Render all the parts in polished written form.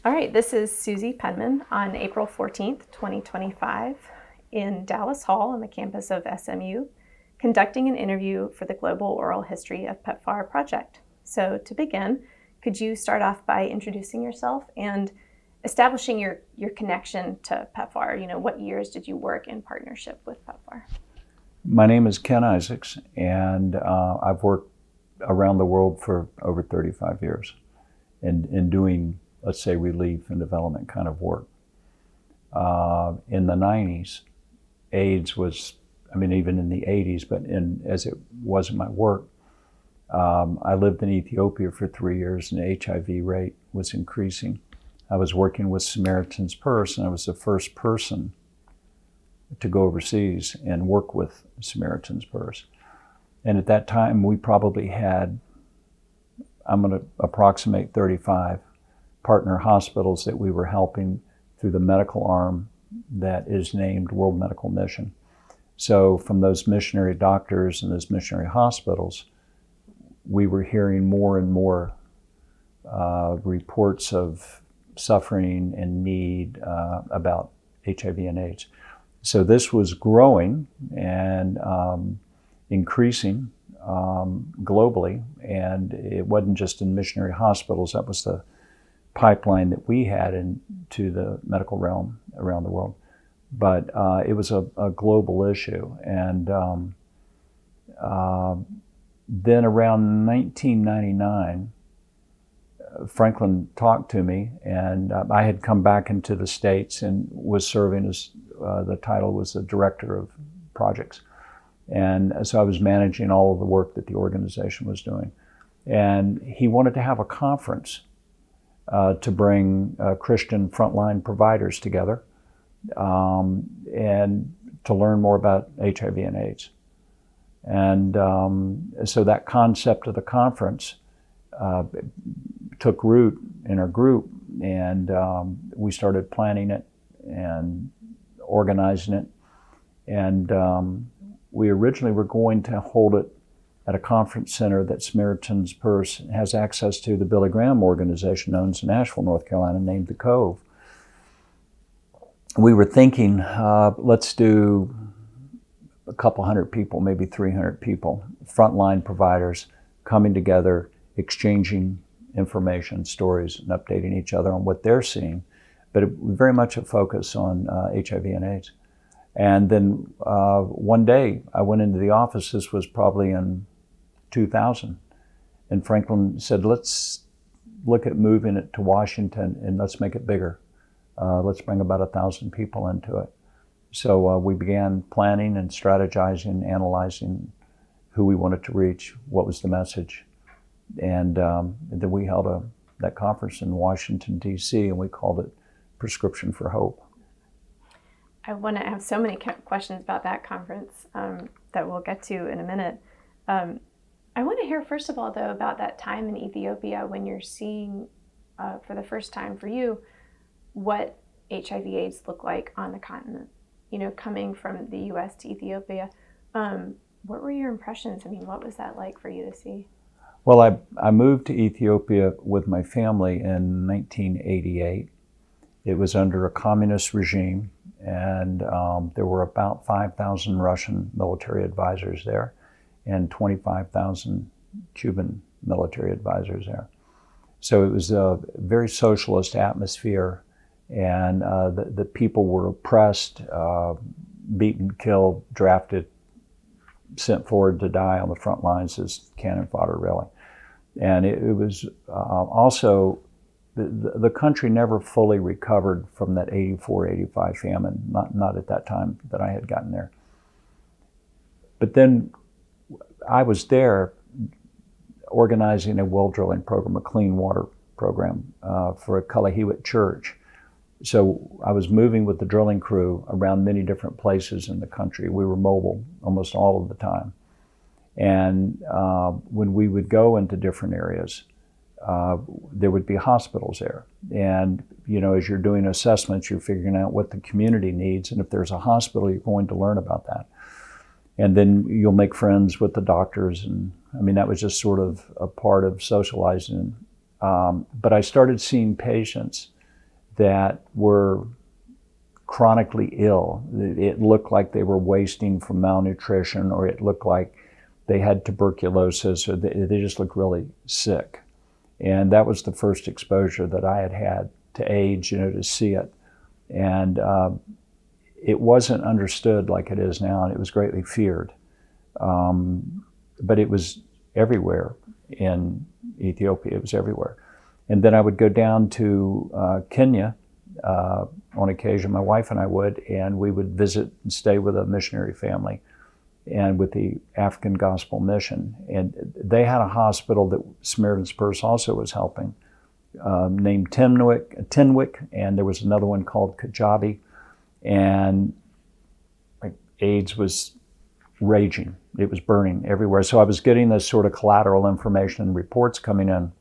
All right, this is Susie Penman on April 14th, 2025, in Dallas Hall on the campus of SMU, conducting an interview for the Global Oral History of PEPFAR project. So to begin, could you start off by introducing yourself and establishing your connection to PEPFAR? You know, what years did you work in partnership with PEPFAR? My name is Ken Isaacs, and I've worked around the world for over 35 years in doing, let's say, relief and development kind of work. In the 90s, AIDS was, even in the 80s, but as it was in my work, I lived in Ethiopia for 3 years and the HIV rate was increasing. I was working with Samaritan's Purse, and I was the first person to go overseas and work with Samaritan's Purse. And at that time, we probably had, I'm going to approximate 35 partner hospitals that we were helping through the medical arm that is named World Medical Mission. So from those missionary doctors and those missionary hospitals, we were hearing more and more reports of suffering and need about HIV and AIDS. So this was growing and increasing globally, and it wasn't just in missionary hospitals. That was the pipeline that we had into the medical realm around the world. But it was a global issue. And then around 1999, Franklin talked to me, and I had come back into the States and was serving as, the title was the Director of Projects. And so I was managing all of the work that the organization was doing. And he wanted to have a conference to bring Christian frontline providers together and to learn more about HIV and AIDS. And so that concept of the conference took root in our group, and we started planning it and organizing it. And we originally were going to hold it at a conference center that Samaritan's Purse has access to, the Billy Graham organization known as Nashville, North Carolina, named The Cove. We were thinking, let's do a couple hundred people, maybe 300 people, frontline providers coming together, exchanging information, stories, and updating each other on what they're seeing. But it was very much a focus on HIV and AIDS. And then one day I went into the office, this was probably in 2000, and Franklin said, let's look at moving it to Washington and let's make it bigger. Let's bring about 1,000 people into it. So we began planning and strategizing, analyzing who we wanted to reach, what was the message. And then we held that conference in Washington, D.C., and we called it Prescription for Hope. I want to have so many questions about that conference that we'll get to in a minute. I want to hear, first of all, though, about that time in Ethiopia when you're seeing, for the first time for you, what HIV/AIDS looked like on the continent. You know, coming from the U.S. to Ethiopia, what were your impressions? I mean, what was that like for you to see? Well, I moved to Ethiopia with my family in 1988. It was under a communist regime, and there were about 5,000 Russian military advisors there and 25,000 Cuban military advisors there. So it was a very socialist atmosphere, and the people were oppressed, beaten, killed, drafted, sent forward to die on the front lines as cannon fodder, really. And it was also, the country never fully recovered from that 84, 85 famine, not at that time that I had gotten there. But then I was there organizing a well drilling program, a clean water program for a Kalahewit church. So I was moving with the drilling crew around many different places in the country. We were mobile almost all of the time. And when we would go into different areas, there would be hospitals there. And, you know, as you're doing assessments, you're figuring out what the community needs. And if there's a hospital, you're going to learn about that. And then you'll make friends with the doctors. And I mean, that was just sort of a part of socializing. But I started seeing patients that were chronically ill. It looked like they were wasting from malnutrition, or it looked like they had tuberculosis, or they just looked really sick. And that was the first exposure that I had had to AIDS, to see it. And it wasn't understood like it is now, and it was greatly feared. But it was everywhere in Ethiopia. It was everywhere. And then I would go down to Kenya on occasion. My wife and I would, and we would visit and stay with a missionary family and with the African Gospel Mission. And they had a hospital that Samaritan's Purse also was helping, named Tinwick, and there was another one called Kajabi. And AIDS was raging. It was burning everywhere. So I was getting this sort of collateral information and reports coming in.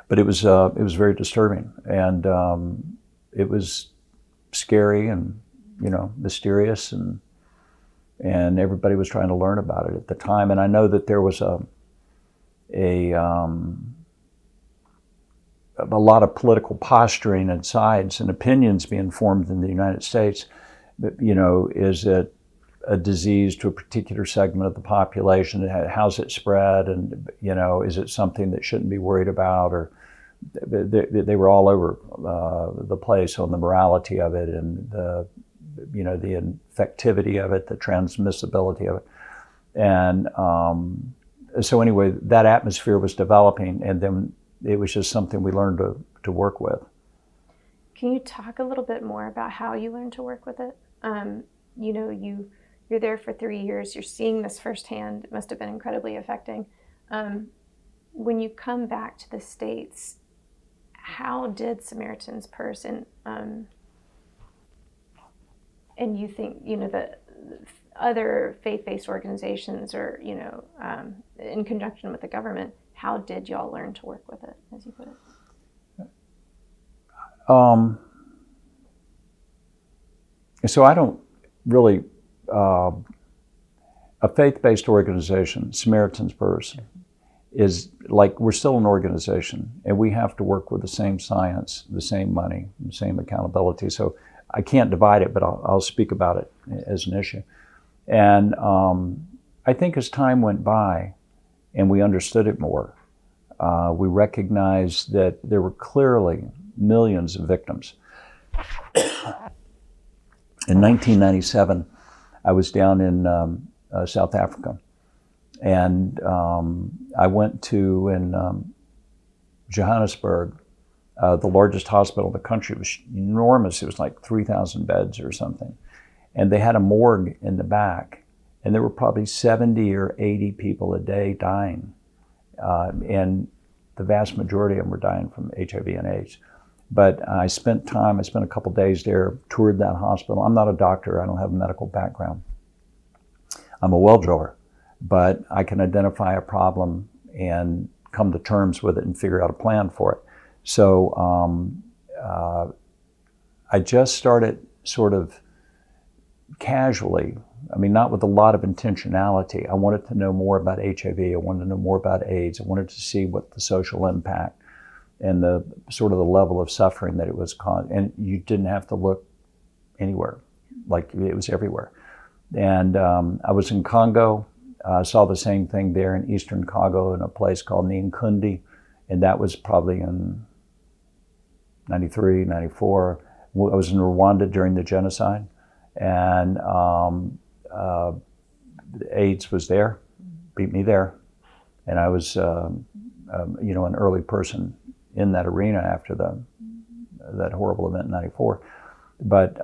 But it was very disturbing, and it was scary and mysterious, and everybody was trying to learn about it at the time. And I know that there was a lot of political posturing and sides and opinions being formed in the United States. Is it a disease to a particular segment of the population? How's it spread? And is it something that shouldn't be worried about? Or they were all over the place on the morality of it, and the infectivity of it, the transmissibility of it. And so anyway, that atmosphere was developing, and then it was just something we learned to work with. Can you talk a little bit more about how you learned to work with it? You're there for 3 years. You're seeing this firsthand. It must have been incredibly affecting. When you come back to the States, how did Samaritan's Purse and you think the other faith-based organizations, or in conjunction with the government, how did y'all learn to work with it, as you put it? So I don't really. A faith-based organization, Samaritan's Purse, is like, we're still an organization, and we have to work with the same science, the same money, the same accountability. So I can't divide it, but I'll speak about it as an issue. And I think as time went by and we understood it more, we recognized that there were clearly millions of victims. In 1997, I was down in South Africa, and I went to, in Johannesburg, the largest hospital in the country. It was enormous. It was like 3,000 beds or something. And they had a morgue in the back, and there were probably 70 or 80 people a day dying. And the vast majority of them were dying from HIV and AIDS. But I spent a couple days there, toured that hospital. I'm not a doctor. I don't have a medical background. I'm a well driller, but I can identify a problem and come to terms with it and figure out a plan for it. So I just started sort of casually, not with a lot of intentionality. I wanted to know more about HIV. I wanted to know more about AIDS. I wanted to see what the social impact and the sort of the level of suffering that it was caused. And you didn't have to look anywhere, like it was everywhere. And I was in Congo, saw the same thing there in Eastern Congo in a place called Ninkundi, and that was probably in 93, 94. I was in Rwanda during the genocide, and AIDS was there, beat me there, and I was an early person in that arena after that horrible event in 94. But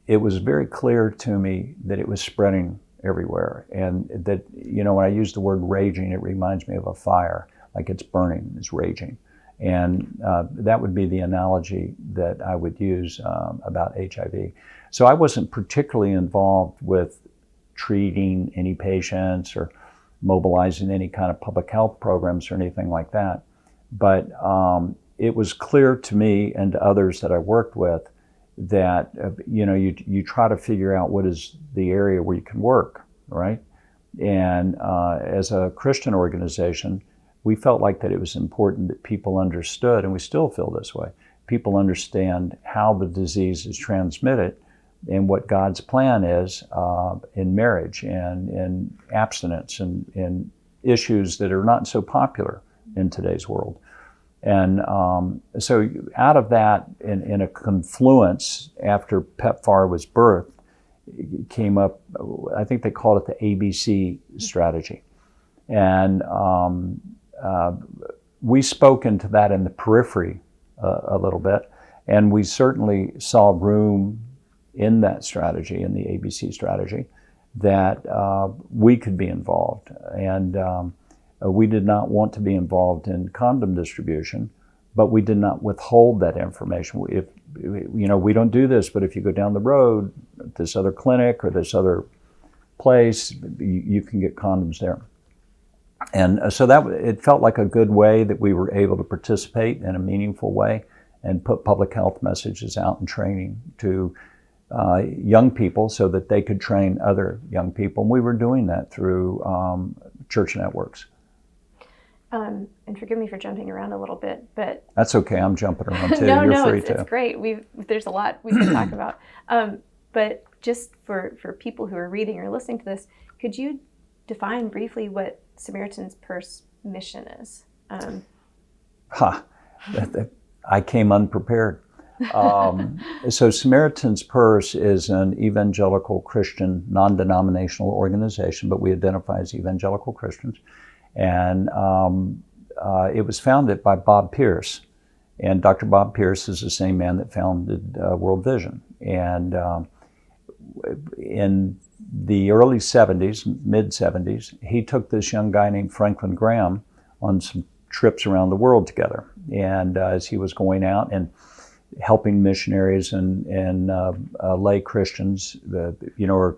it was very clear to me that it was spreading everywhere, and that, when I use the word raging, it reminds me of a fire, like it's burning, it's raging. And that would be the analogy that I would use about HIV. So I wasn't particularly involved with treating any patients or mobilizing any kind of public health programs or anything like that. But it was clear to me and to others that I worked with that you try to figure out what is the area where you can work, right? And as a Christian organization, we felt like that it was important that people understood, and we still feel this way, people understand how the disease is transmitted and what God's plan is in marriage and in abstinence and in issues that are not so popular in today's world. And so out of that, in a confluence after PEPFAR was birthed, came up, I think they called it the ABC strategy. And we spoke into that in the periphery a little bit, and we certainly saw room in that strategy, in the ABC strategy, that we could be involved. And we did not want to be involved in condom distribution, but we did not withhold that information. If we don't do this, but if you go down the road, this other clinic or this other place, you can get condoms there. And so it felt like a good way that we were able to participate in a meaningful way and put public health messages out in training to young people so that they could train other young people. And we were doing that through church networks. And forgive me for jumping around a little bit, but that's okay. I'm jumping around too. No, You're free to. It's great. There's a lot we can talk about. But just for people who are reading or listening to this, could you define briefly what Samaritan's Purse mission is? I came unprepared. So Samaritan's Purse is an evangelical Christian, non-denominational organization, but we identify as evangelical Christians. And it was founded by Bob Pierce. And Dr. Bob Pierce is the same man that founded World Vision. And in the early 70s, mid-70s, he took this young guy named Franklin Graham on some trips around the world together. And as he was going out and helping missionaries and lay Christians, or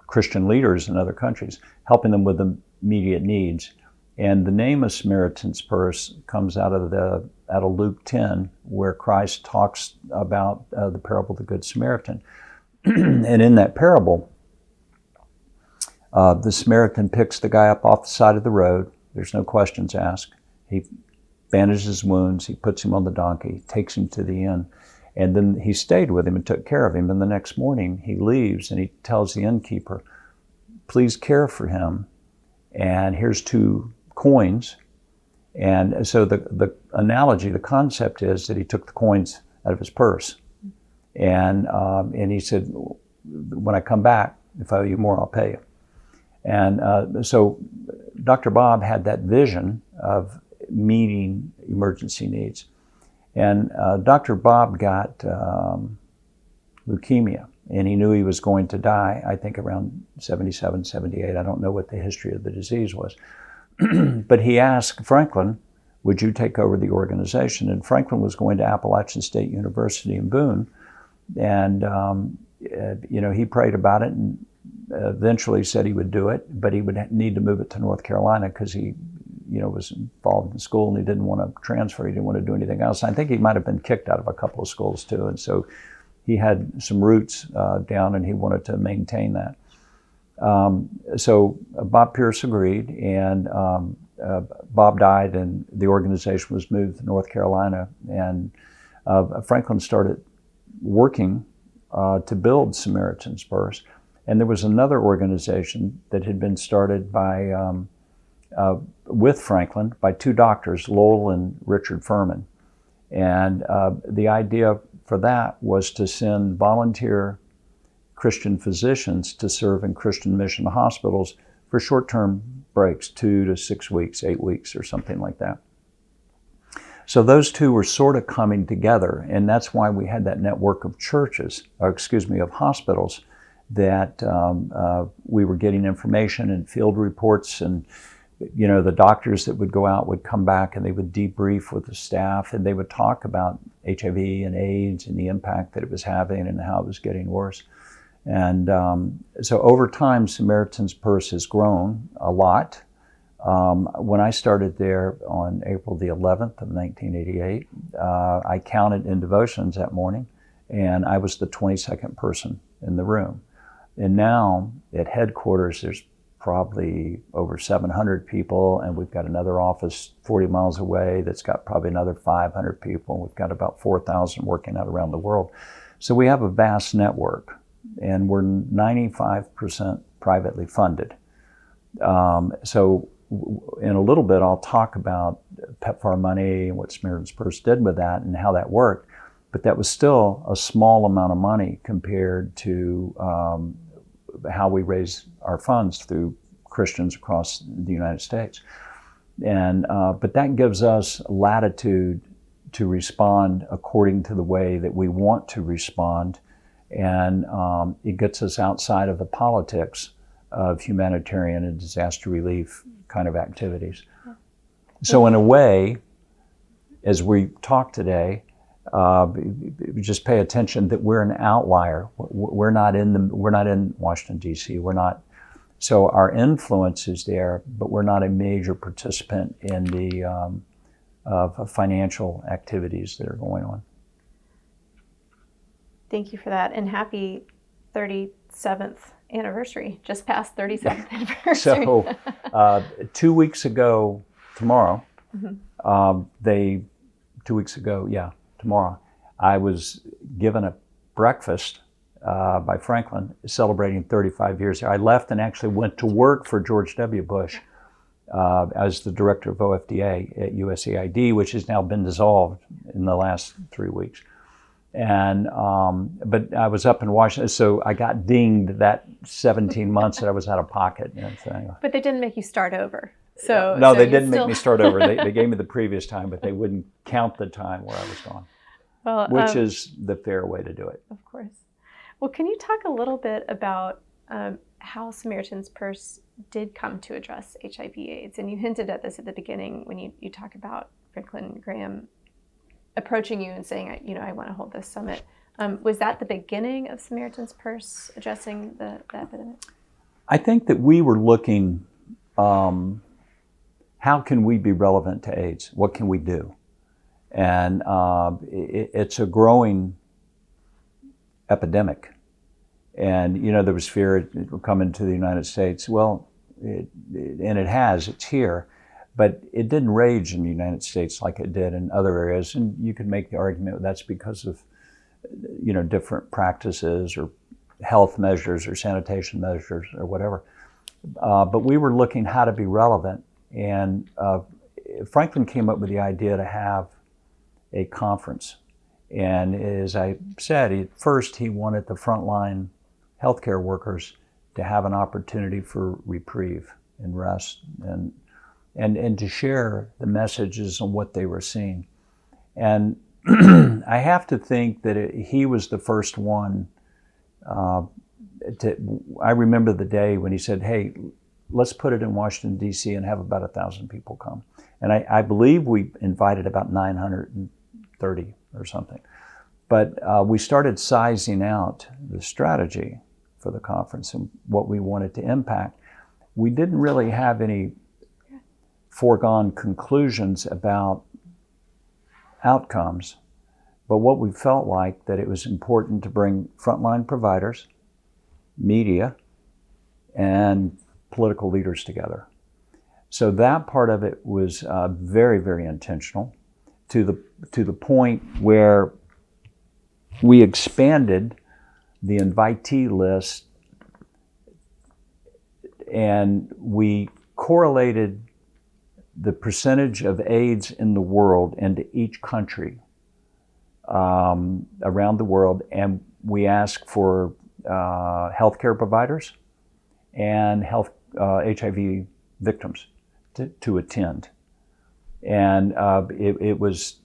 Christian leaders in other countries, helping them with immediate needs. And the name of Samaritan's Purse comes out of Luke 10, where Christ talks about the parable of the Good Samaritan. And in that parable, the Samaritan picks the guy up off the side of the road. There's no questions asked. He bandages his wounds. He puts him on the donkey, takes him to the inn. And then he stayed with him and took care of him. And the next morning he leaves and he tells the innkeeper, please care for him. And here's 2 coins. And so the analogy, the concept is that he took the coins out of his purse. And he said, when I come back, if I owe you more, I'll pay you. And so Dr. Bob had that vision of meeting emergency needs. And Dr. Bob got leukemia, and he knew he was going to die, I think around 77, 78. I don't know what the history of the disease was. But he asked Franklin, would you take over the organization? And Franklin was going to Appalachian State University in Boone. And, he prayed about it and eventually said he would do it, but he would need to move it to North Carolina because he was involved in school and he didn't want to transfer. He didn't want to do anything else. I think he might have been kicked out of a couple of schools too. And so he had some roots down and he wanted to maintain that. So Bob Pierce agreed, and Bob died and the organization was moved to North Carolina. And Franklin started working to build Samaritan's Purse. And there was another organization that had been started by with Franklin by 2 doctors, Lowell and Richard Furman. And the idea for that was to send volunteer Christian physicians to serve in Christian mission hospitals for short-term breaks, 2 to 6 weeks, 8 weeks, or something like that. So those 2 were sort of coming together, and that's why we had that network of of hospitals that we were getting information and field reports, and the doctors that would go out would come back and they would debrief with the staff and they would talk about HIV and AIDS and the impact that it was having and how it was getting worse. And so over time, Samaritan's Purse has grown a lot. When I started there on April the 11th of 1988, I counted in devotions that morning, and I was the 22nd person in the room. And now at headquarters, there's probably over 700 people, and we've got another office 40 miles away that's got probably another 500 people. We've got about 4,000 working out around the world. So we have a vast network, and we're 95% privately funded. So in a little bit, I'll talk about PEPFAR money and what Samaritan's Purse did with that and how that worked. But that was still a small amount of money compared to how we raise our funds through Christians across the United States. And but that gives us latitude to respond according to the way that we want to respond. And it gets us outside of the politics of humanitarian and disaster relief kind of activities. So in a way, as we talk today, just pay attention that we're an outlier. We're not in Washington, D.C. So our influence is there, but we're not a major participant in the financial activities that are going on. Thank you for that, and happy 37th anniversary, just past 37th anniversary. So 2 weeks ago tomorrow, tomorrow, I was given a breakfast by Franklin celebrating 35 years there. I left and actually went to work for George W. Bush as the director of OFDA at USAID, which has now been dissolved in the last 3 weeks. And but I was up in Washington, so I got dinged that 17 months that I was out of pocket. And everything. But they didn't make you start over. So no, they didn't make me start over. They gave me the previous time, but they wouldn't count the time where I was gone. Well, which is the fair way to do it. Of course. Well, can you talk a little bit about how Samaritan's Purse did come to address HIV/AIDS? And you hinted at this at the beginning when you talk about Franklin Graham approaching you and saying, I want to hold this summit. Was that the beginning of Samaritan's Purse addressing the epidemic? I think that we were looking, how can we be relevant to AIDS? What can we do? And it's a growing epidemic. And, there was fear it would come into the United States. Well, it has, it's here. But it didn't rage in the United States like it did in other areas. And you could make the argument that's because of, different practices or health measures or sanitation measures or whatever. But we were looking how to be relevant. And Franklin came up with the idea to have a conference. And as I said, at first he wanted the frontline healthcare workers to have an opportunity for reprieve and rest and to share the messages on what they were seeing. And I have to think that he was the first one I remember the day when he said, hey, let's put it in Washington, D.C. and have about 1,000 people come. And I believe we invited about 930 or something. But we started sizing out the strategy for the conference and what we wanted to impact. We didn't really have any foregone conclusions about outcomes, but what we felt like that it was important to bring frontline providers, media, and political leaders together. So that part of it was very, very intentional to the point where we expanded the invitee list and we correlated the percentage of AIDS in the world into each country around the world, and we asked for healthcare providers and HIV victims to attend. And it was,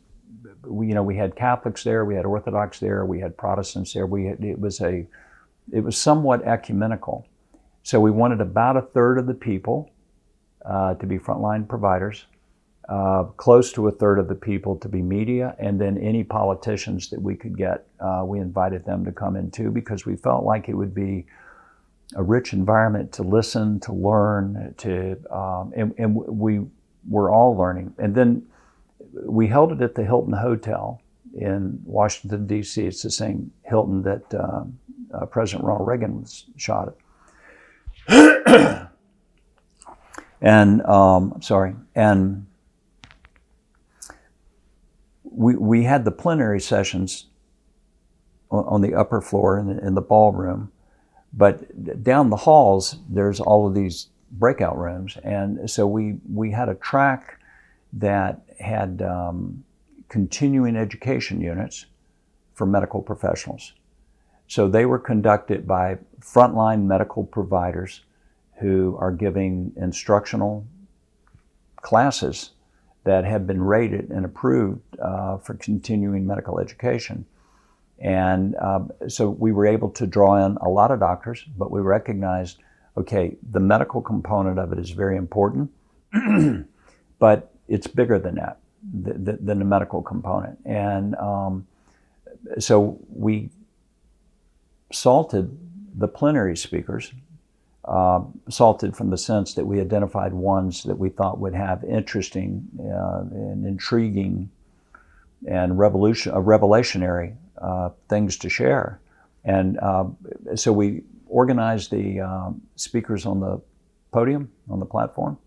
we had Catholics there, we had Orthodox there, we had Protestants there. It was somewhat ecumenical. So we wanted about a third of the people to be frontline providers, close to a third of the people to be media, and then any politicians that we could get, we invited them to come in too, because we felt like it would be a rich environment to listen, to learn, and we were all learning. And then we held it at the Hilton Hotel in Washington, D.C. It's the same Hilton that President Ronald Reagan was shot at. And and we had the plenary sessions on the upper floor in the ballroom, but down the halls there's all of these breakout rooms, and so we had a track that had continuing education units for medical professionals. So they were conducted by frontline medical providers who are giving instructional classes that have been rated and approved for continuing medical education. And so we were able to draw in a lot of doctors, but we recognized, okay, the medical component of it is very important, but it's bigger than that, than the medical component. And so we salted the plenary speakers, salted from the sense that we identified ones that we thought would have interesting and intriguing and revelationary things to share. And so we organized the speakers on the podium, on the platform.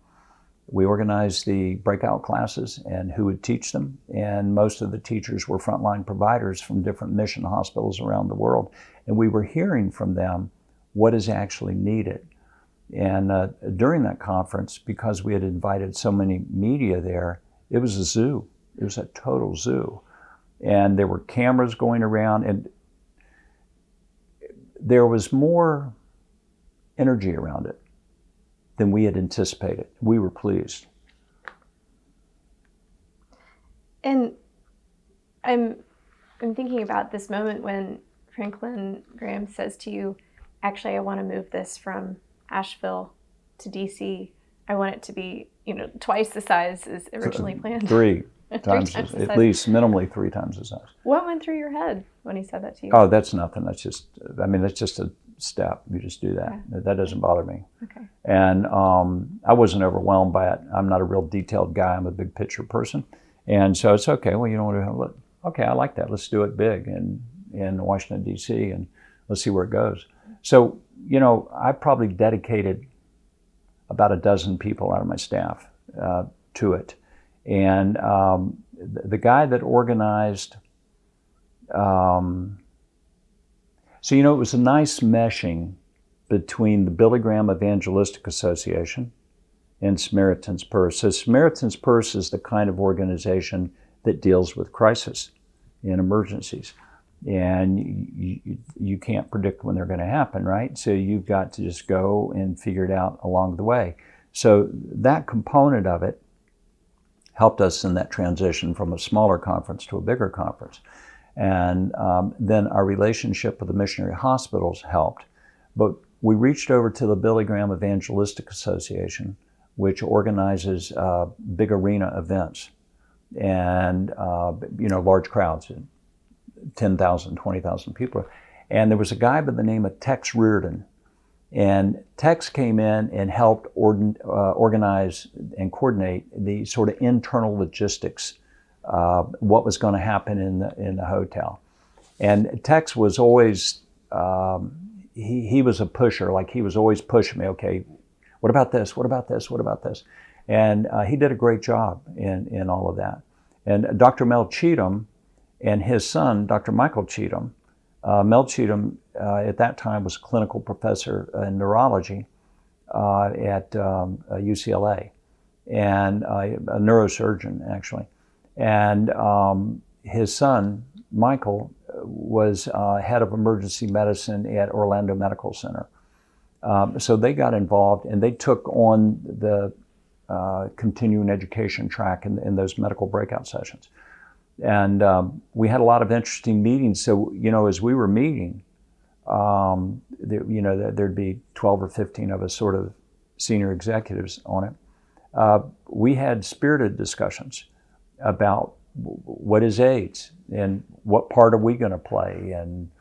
We organized the breakout classes and who would teach them. And most of the teachers were frontline providers from different mission hospitals around the world. And we were hearing from them what is actually needed. And during that conference, because we had invited so many media there, it was a zoo. It was a total zoo. And there were cameras going around, and there was more energy around it than we had anticipated. We were pleased. And I'm thinking about this moment when Franklin Graham says to you, actually, I want to move this from Asheville to DC. I want it to be, twice the size as originally planned. Three times at least, minimally 3 times the size. What went through your head when he said that to you? Oh, that's nothing. That's just a step. You just do that. Okay. That doesn't bother me. Okay. And I wasn't overwhelmed by it. I'm not a real detailed guy. I'm a big picture person. And so it's okay. Well, okay, I like that. Let's do it big in Washington, D.C., and let's see where it goes. So, I probably dedicated about a dozen people out of my staff to it. And the guy that organized, it was a nice meshing between the Billy Graham Evangelistic Association and Samaritan's Purse. So Samaritan's Purse is the kind of organization that deals with crisis and emergencies. And you can't predict when they're going to happen, right? So you've got to just go and figure it out along the way. So that component of it helped us in that transition from a smaller conference to a bigger conference. And then our relationship with the missionary hospitals helped. But we reached over to the Billy Graham Evangelistic Association, which organizes big arena events and large crowds, 10,000, 20,000 people. And there was a guy by the name of Tex Reardon. And Tex came in and helped organize and coordinate the sort of internal logistics, what was going to happen in the hotel. And Tex was always, he was a pusher, like he was always pushing me, okay, what about this, what about this, what about this? And he did a great job in all of that. And Dr. Mel Cheatham and his son, Dr. Michael Cheatham, Mel Cheatham at that time was a clinical professor in neurology at UCLA, and a neurosurgeon actually. And his son, Michael, was head of emergency medicine at Orlando Medical Center. So they got involved and they took on the continuing education track in those medical breakout sessions. And we had a lot of interesting meetings. So, as we were meeting, there'd be 12 or 15 of us sort of senior executives on it. We had spirited discussions about what is AIDS and what part are we going to play? And,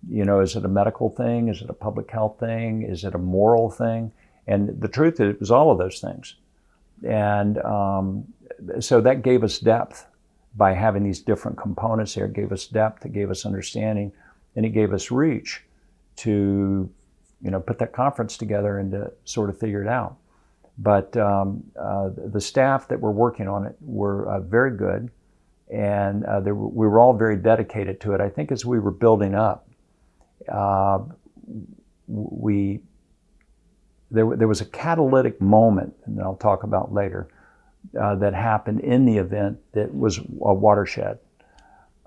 is it a medical thing? Is it a public health thing? Is it a moral thing? And the truth is, it was all of those things. And so that gave us depth. By having these different components there, it gave us depth, it gave us understanding, and it gave us reach to, put that conference together and to sort of figure it out. But the staff that were working on it were very good, and we were all very dedicated to it. I think as we were building up, there was a catalytic moment, and I'll talk about later, that happened in the event that was a watershed.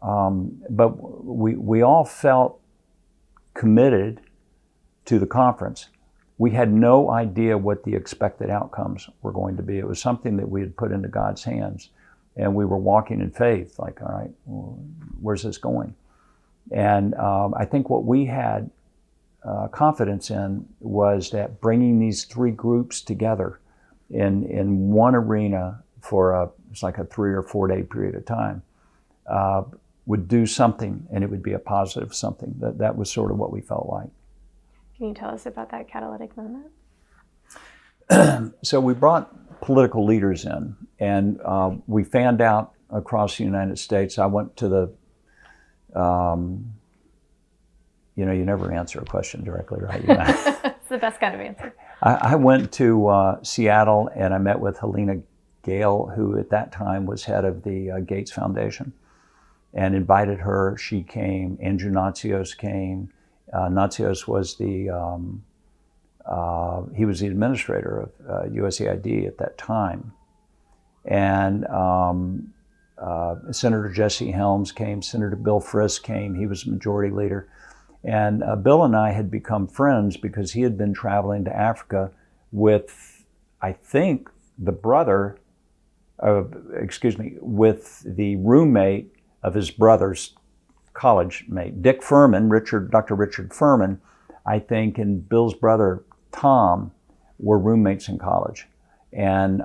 But we all felt committed to the conference. We had no idea what the expected outcomes were going to be. It was something that we had put into God's hands, and we were walking in faith, like, all right, well, where's this going? And I think what we had confidence in was that bringing these three groups together in one arena for it's like a 3 or 4 day period of time would do something, and it would be a positive something. That was sort of what we felt like. Can you tell us about that catalytic moment? So we brought political leaders in, and we fanned out across the United States. I went to the, you never answer a question directly, right? It's the best kind of answer. I went to Seattle, and I met with Helena Gale, who at that time was head of the Gates Foundation, and invited her. She came. Andrew Natsios came. Natsios was he was the administrator of USAID at that time. And Senator Jesse Helms came, Senator Bill Frist came, he was majority leader. And Bill and I had become friends because he had been traveling to Africa with, I think, with the roommate of his brother's college mate, Dick Furman, Dr. Richard Furman, I think, and Bill's brother, Tom, were roommates in college. And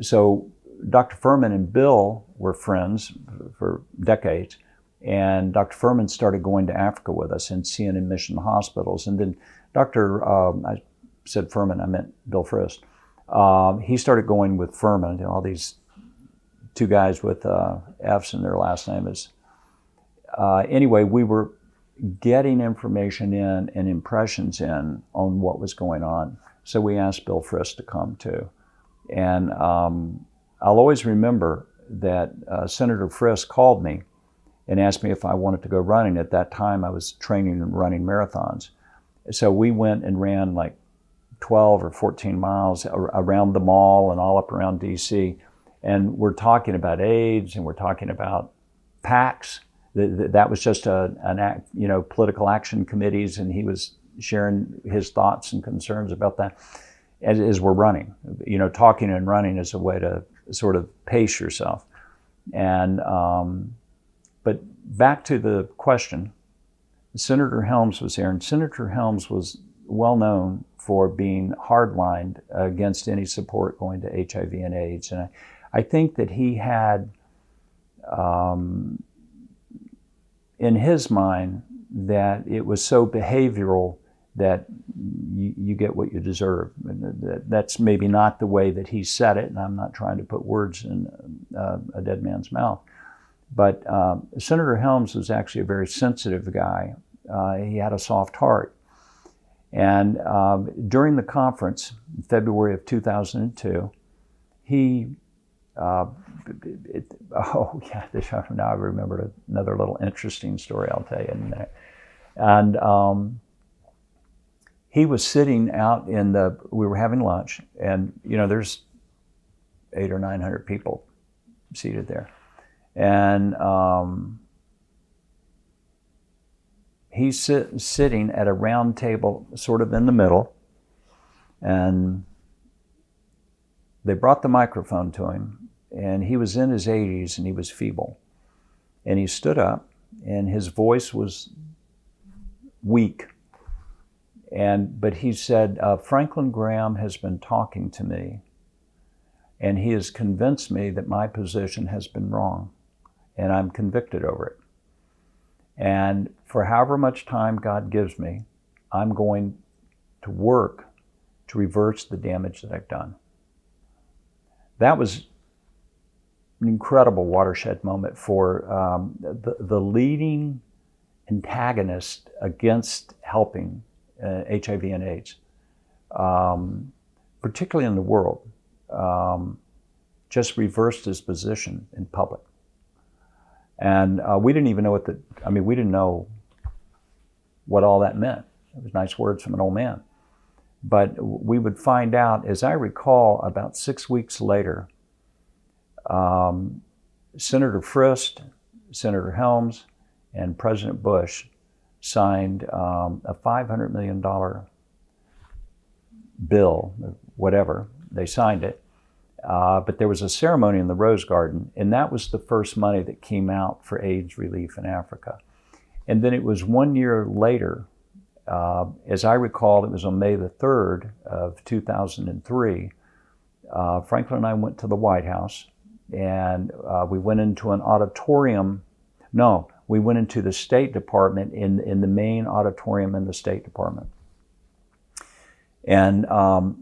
so Dr. Furman and Bill were friends for decades, and Dr. Furman started going to Africa with us and seeing in mission hospitals. And then I said Furman, I meant Bill Frist. He started going with Furman, all these two guys with F's in their last name is. Anyway, we were getting information in and impressions in on what was going on. So we asked Bill Frist to come too. And I'll always remember that Senator Frist called me and asked me if I wanted to go running. At that time, I was training and running marathons. So we went and ran like 12 or 14 miles around the mall and all up around DC. And we're talking about AIDS, and we're talking about PACs. That was just an act, political action committees, and he was sharing his thoughts and concerns about that as we're running. Talking and running is a way to sort of pace yourself. And but back to the question, Senator Helms was there, and Senator Helms was well known for being hardlined against any support going to HIV and AIDS. And I think that he had in his mind that it was so behavioral that you get what you deserve. And that's maybe not the way that he said it, and I'm not trying to put words in a dead man's mouth. But Senator Helms was actually a very sensitive guy. He had a soft heart. And during the conference, in February of 2002, now I remembered another little interesting story I'll tell you in a minute. And he was sitting out we were having lunch, and there's 800 or 900 people seated there. And he's sitting at a round table sort of in the middle, and they brought the microphone to him, and he was in his 80s and he was feeble. And he stood up, and his voice was weak. But he said, Franklin Graham has been talking to me, and he has convinced me that my position has been wrong, and I'm convicted over it. And for however much time God gives me, I'm going to work to reverse the damage that I've done. That was an incredible watershed moment for the leading antagonist against helping HIV and AIDS. particularly in the world, just reversed his position in public. And we didn't even know we didn't know what all that meant. It was nice words from an old man. But we would find out, as I recall, about 6 weeks later, Senator Frist, Senator Helms, and President Bush signed a $500 million bill, whatever. They signed it. But there was a ceremony in the Rose Garden, and that was the first money that came out for AIDS relief in Africa. And then it was 1 year later, as I recall, it was on May the 3rd of 2003, Franklin and I went to the White House, and we went into an auditorium. No, we went into the State Department in the main auditorium in the State Department. And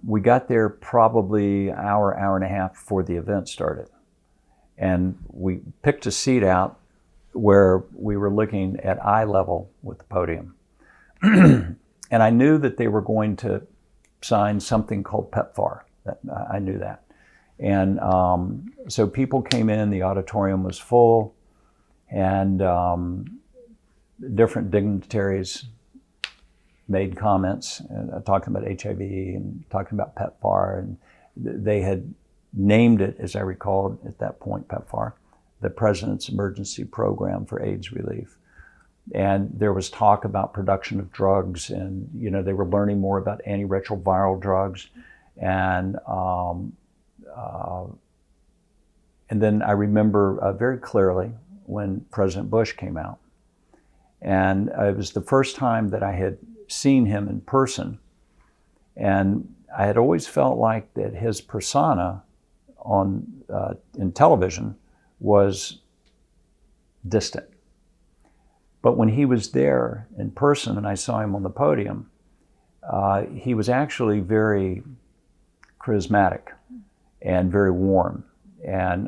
we got there probably an hour and a half before the event started. And we picked a seat out where we were looking at eye level with the podium. And I knew that they were going to sign something called PEPFAR. I knew that. And so people came in, the auditorium was full, and different dignitaries made comments talking about HIV and talking about PEPFAR, and they had named it, as I recall at that point, PEPFAR, the President's Emergency Program for AIDS Relief. And there was talk about production of drugs, and they were learning more about antiretroviral drugs, and then I remember very clearly when President Bush came out, and it was the first time that I had seen him in person, and I had always felt like that his persona in television was distant. But when he was there in person and I saw him on the podium, he was actually very charismatic and very warm. And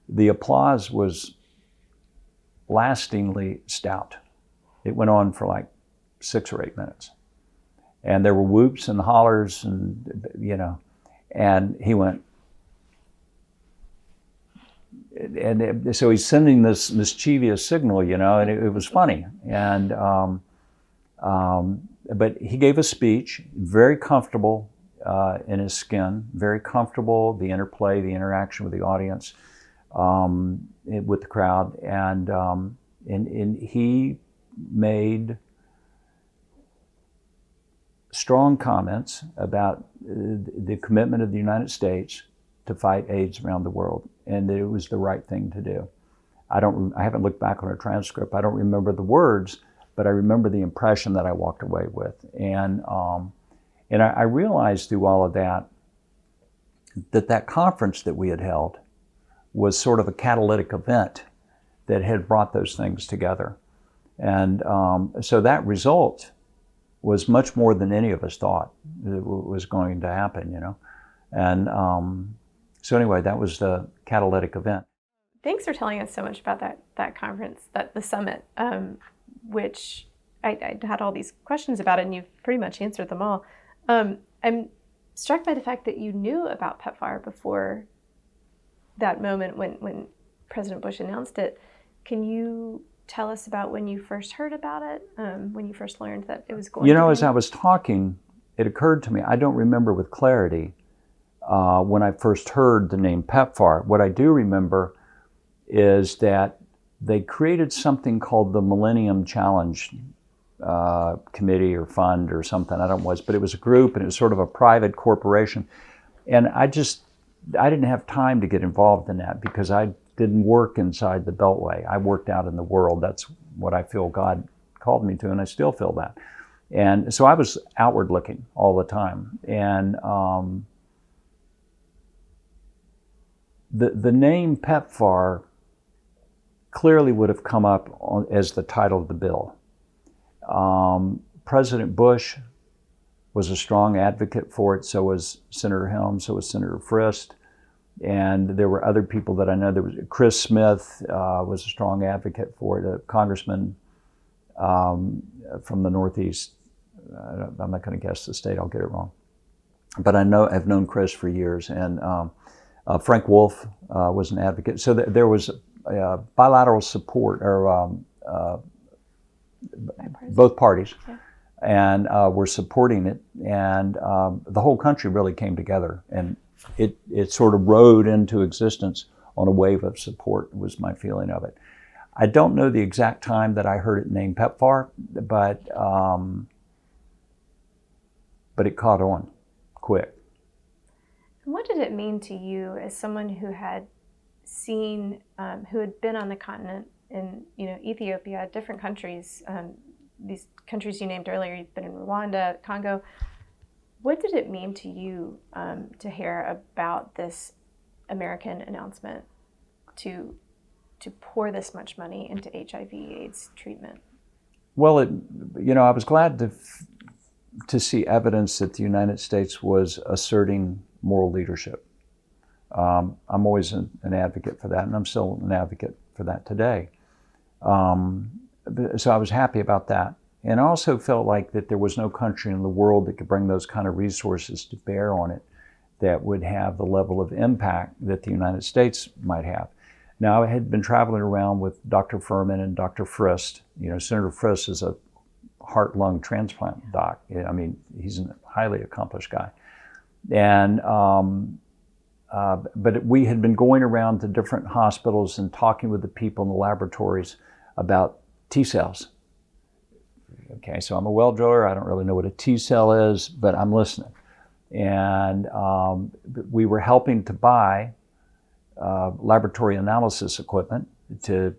the applause was lastingly stout. It went on for like 6 or 8 minutes. And there were whoops and hollers and, and he went, and so he's sending this mischievous signal, and it was funny. And but he gave a speech, very comfortable in his skin, very comfortable, the interplay, the interaction with the audience, with the crowd, and he made strong comments about the commitment of the United States to fight AIDS around the world, and that it was the right thing to do. I haven't looked back on a transcript. I don't remember the words, but I remember the impression that I walked away with. And I realized through all of that conference that we had held was sort of a catalytic event that had brought those things together. And so that result was much more than any of us thought it was going to happen, And so anyway, that was the catalytic event. Thanks for telling us so much about that conference, the summit, which I had all these questions about it, and you've pretty much answered them all. I'm struck by the fact that you knew about PEPFAR before that moment when President Bush announced it. Can you tell us about when you first heard about it, when you first learned that it was going to as I was talking, it occurred to me, I don't remember with clarity when I first heard the name PEPFAR. What I do remember is that they created something called the Millennium Challenge Committee or Fund or something, I don't know what it was, but it was a group and it was sort of a private corporation. And I didn't have time to get involved in that because I didn't work inside the Beltway. I worked out in the world. That's what I feel God called me to, and I still feel that. And so I was outward looking all the time. And the name PEPFAR clearly would have come up as the title of the bill. President Bush was a strong advocate for it, so was Senator Helms, so was Senator Frist, and there were other people that I know. There was Chris Smith was a strong advocate for it, a congressman from the Northeast. I'm not going to guess the state, I'll get it wrong. but I've known Chris for years, and Frank Wolf was an advocate. So there was bilateral support, or both parties, yeah. and were supporting it, and the whole country really came together, and it sort of rode into existence on a wave of support, was my feeling of it. I don't know the exact time that I heard it named PEPFAR, but it caught on quick. What did it mean to you as someone who had seen, who had been on the continent in, Ethiopia, different countries, these countries you named earlier, you've been in Rwanda, Congo. What did it mean to you to hear about this American announcement to pour this much money into HIV/AIDS treatment? Well, I was glad to see evidence that the United States was asserting moral leadership. I'm always an advocate for that, and I'm still an advocate for that today. So I was happy about that. And I also felt like that there was no country in the world that could bring those kind of resources to bear on it that would have the level of impact that the United States might have. Now, I had been traveling around with Dr. Furman and Dr. Frist. Senator Frist is a heart-lung transplant doc. I mean, he's a highly accomplished guy. And but we had been going around to different hospitals and talking with the people in the laboratories about T cells. Okay, so I'm a well driller. I don't really know what a T cell is, but I'm listening. And we were helping to buy laboratory analysis equipment to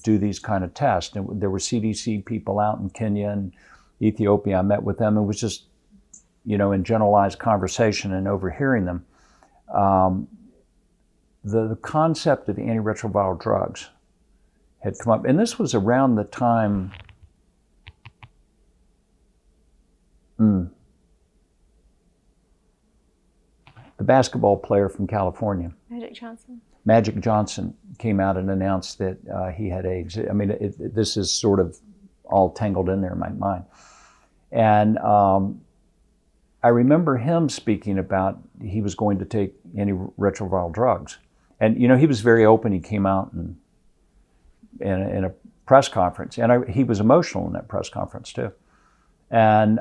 do these kind of tests. And there were CDC people out in Kenya and Ethiopia. I met with them. It was just, in generalized conversation and overhearing them. The concept of antiretroviral drugs had come up. And this was around the time the basketball player from California, Magic Johnson, came out and announced that he had AIDS. I mean, this is sort of all tangled in there in my mind. And I remember him speaking about he was going to take antiretroviral drugs. And, he was very open. He came out in a press conference. And he was emotional in that press conference, too. And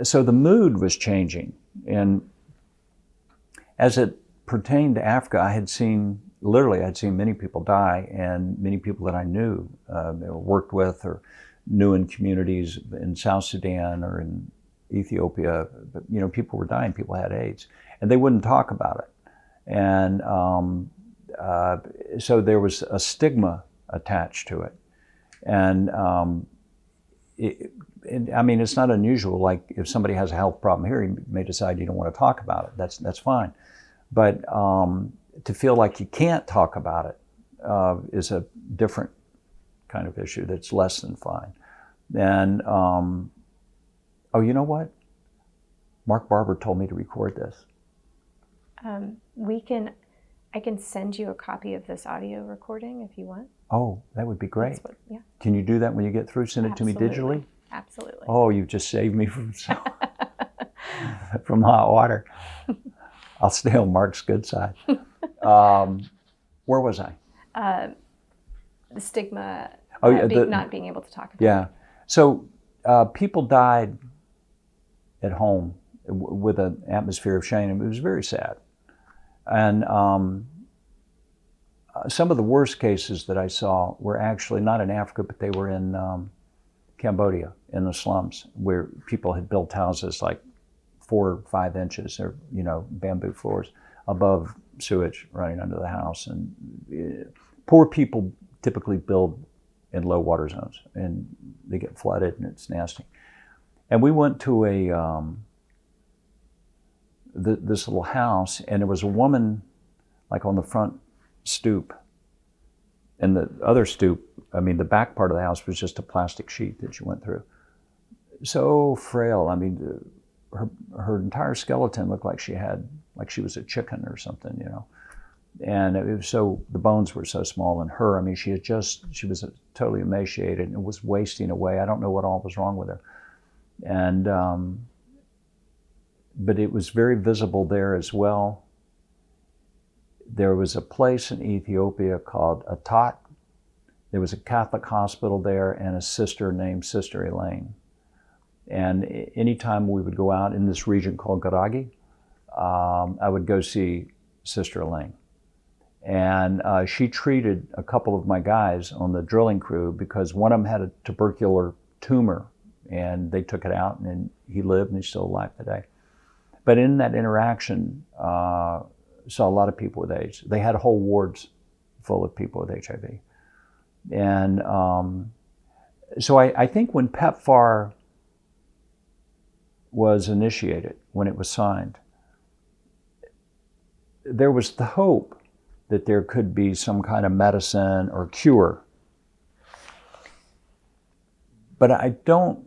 so the mood was changing. And as it pertained to Africa, I had seen many people die, and many people that I knew, worked with or knew in communities in South Sudan or in Ethiopia, but, people were dying, people had AIDS, and they wouldn't talk about it. And so there was a stigma attached to it. And it's not unusual, like if somebody has a health problem here, you may decide you don't want to talk about it. That's fine. But to feel like you can't talk about it is a different kind of issue that's less than fine. And, you know what? Mark Barber told me to record this. I can send you a copy of this audio recording if you want. Oh, that would be great. Yeah. Can you do that when you get through? Send it to me digitally? Absolutely. Oh, you've just saved me from from hot water. I'll stay on Mark's good side. Where was I? The stigma, not being able to talk about it. Yeah. So people died at home with an atmosphere of shame. It was very sad. And some of the worst cases that I saw were actually not in Africa, but they were in Cambodia, in the slums, where people had built houses like 4 or 5 inches, or bamboo floors above sewage running under the house. And poor people typically build in low water zones, and they get flooded, and it's nasty. And we went to this little house, and there was a woman like on the front stoop, and the other stoop, the back part of the house was just a plastic sheet that she went through. So frail. Her entire skeleton looked like she was a chicken or something, And it was the bones were so small in her. She was totally emaciated and was wasting away. I don't know what all was wrong with her. And but it was very visible there as well. There was a place in Ethiopia called Atat. There was a Catholic hospital there and a sister named Sister Elaine. And anytime we would go out in this region called Garagi, I would go see Sister Elaine. And she treated a couple of my guys on the drilling crew because one of them had a tubercular tumor, and they took it out, and he lived, and he's still alive today. But in that interaction, saw a lot of people with AIDS. They had whole wards full of people with HIV. And so I think when PEPFAR was initiated, when it was signed, there was the hope that there could be some kind of medicine or cure. But I don't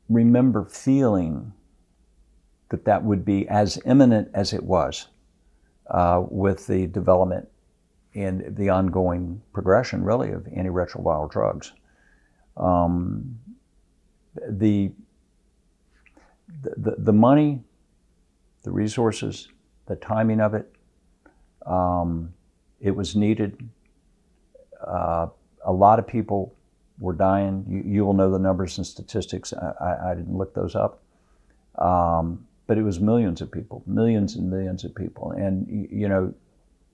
remember feeling that that would be as imminent as it was with the development and the ongoing progression, really, of antiretroviral drugs. The money, the resources, the timing of it, it was needed. A lot of people were dying. You will know the numbers and statistics. I didn't look those up. But it was millions of people, millions and millions of people. And, you know,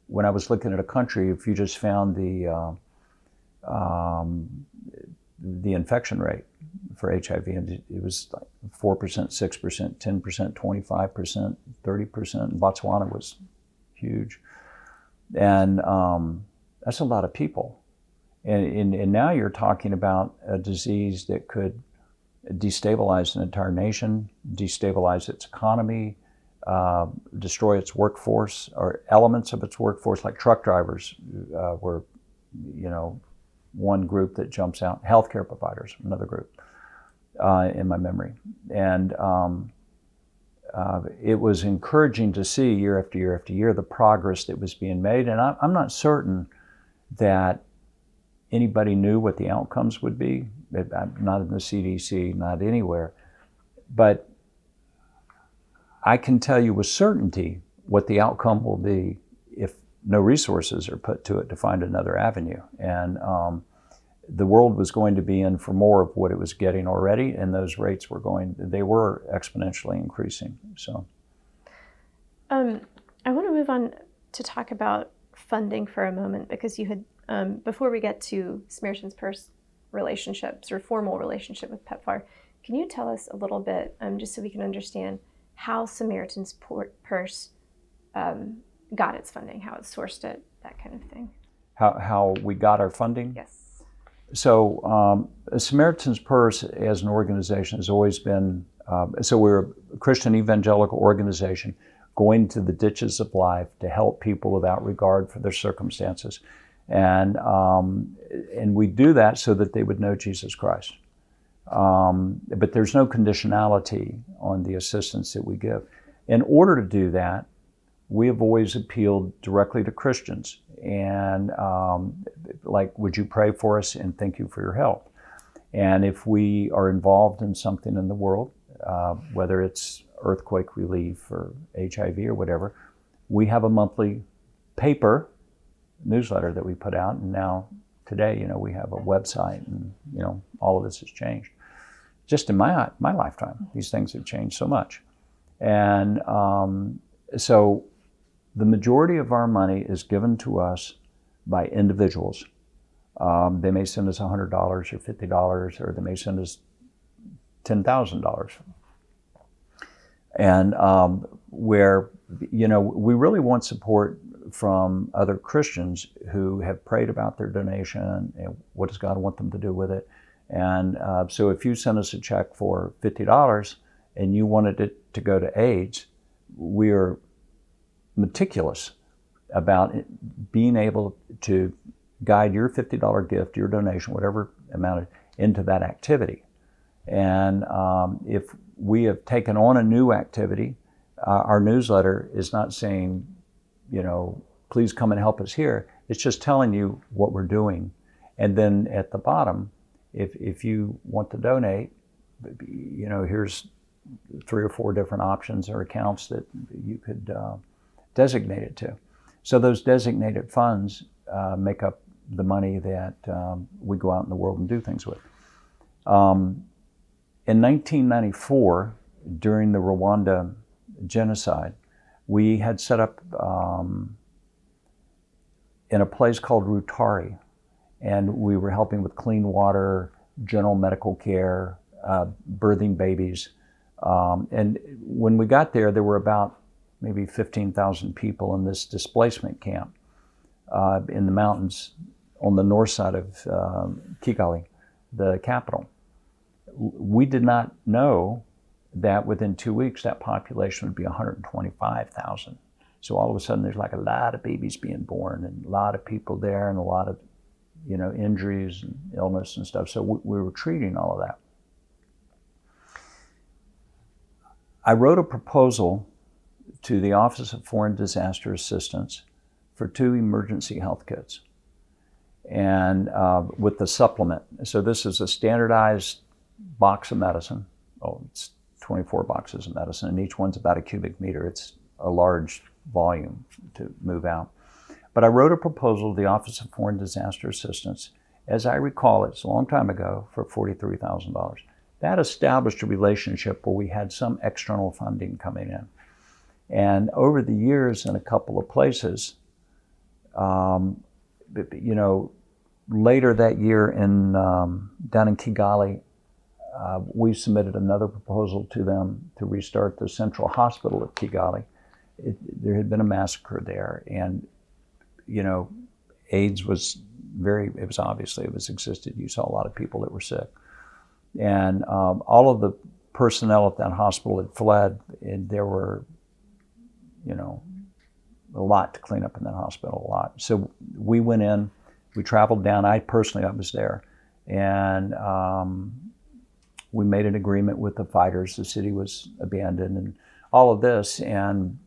when I was looking at a country, if you just found the infection rate for HIV, and it was like 4%, 6%, 10%, 25%, 30%. Botswana was huge. And that's a lot of people. And now you're talking about a disease that could destabilize an entire nation, destabilize its economy, destroy its workforce or elements of its workforce, like truck drivers were, you know, one group that jumps out. Healthcare providers, another group in my memory. And it was encouraging to see year after year after year the progress that was being made. And I'm not certain that anybody knew what the outcomes would be. Not in the CDC, not anywhere. But I can tell you with certainty what the outcome will be if no resources are put to it to find another avenue. And the world was going to be in for more of what it was getting already, and those rates were exponentially increasing. So, I want to move on to talk about funding for a moment, because you had, before we get to Samaritan's Purse relationships or formal relationship with PEPFAR, can you tell us a little bit, just so we can understand how Samaritan's Purse got its funding, how it sourced it, that kind of thing? How we got our funding? Yes. So Samaritan's Purse as an organization has always been, so we're a Christian evangelical organization going to the ditches of life to help people without regard for their circumstances. And we do that so that they would know Jesus Christ. But there's no conditionality on the assistance that we give. In order to do that, we have always appealed directly to Christians. And like, would you pray for us and thank you for your help? And if we are involved in something in the world, whether it's earthquake relief or HIV or whatever, we have a monthly paper newsletter that we put out. And now today, you know, we have a website, and, you know, all of this has changed. Just in my lifetime, these things have changed so much. And so the majority of our money is given to us by individuals. They may send us $100 or $50, or they may send us $10,000. And where, you know, we really want support from other Christians who have prayed about their donation and what does God want them to do with it. And so if you send us a check for $50 and you wanted it to go to AIDS, we are meticulous about being able to guide your $50 gift, your donation, whatever amount, into that activity. And if we have taken on a new activity, our newsletter is not saying, you know, please come and help us here. It's just telling you what we're doing. And then at the bottom, if you want to donate, you know, here's 3 or 4 different options or accounts that you could designate it to. So those designated funds make up the money that we go out in the world and do things with. In 1994, during the Rwanda genocide, we had set up in a place called Rutari, and we were helping with clean water, general medical care, birthing babies. And when we got there, there were about maybe 15,000 people in this displacement camp in the mountains on the north side of Kigali, the capital. We did not know that within 2 weeks that population would be 125,000. So all of a sudden there's like a lot of babies being born and a lot of people there and a lot of injuries and illness and stuff. So we were treating all of that. I wrote a proposal to the Office of Foreign Disaster Assistance for 2 emergency health kits and with the supplement. So this is a standardized box of medicine. Oh, it's 24 boxes of medicine, and each one's about a cubic meter. It's a large volume to move out. But I wrote a proposal to the Office of Foreign Disaster Assistance, as I recall, it's a long time ago, for $43,000. That established a relationship where we had some external funding coming in. And over the years in a couple of places, later that year down in Kigali, we submitted another proposal to them to restart the Central Hospital of Kigali. There had been a massacre there, and AIDS was existed. You saw a lot of people that were sick. And all of the personnel at that hospital had fled, and there were, a lot to clean up in that hospital, a lot. So we went in, we traveled down. I was there, and we made an agreement with the fighters. The city was abandoned and all of this, and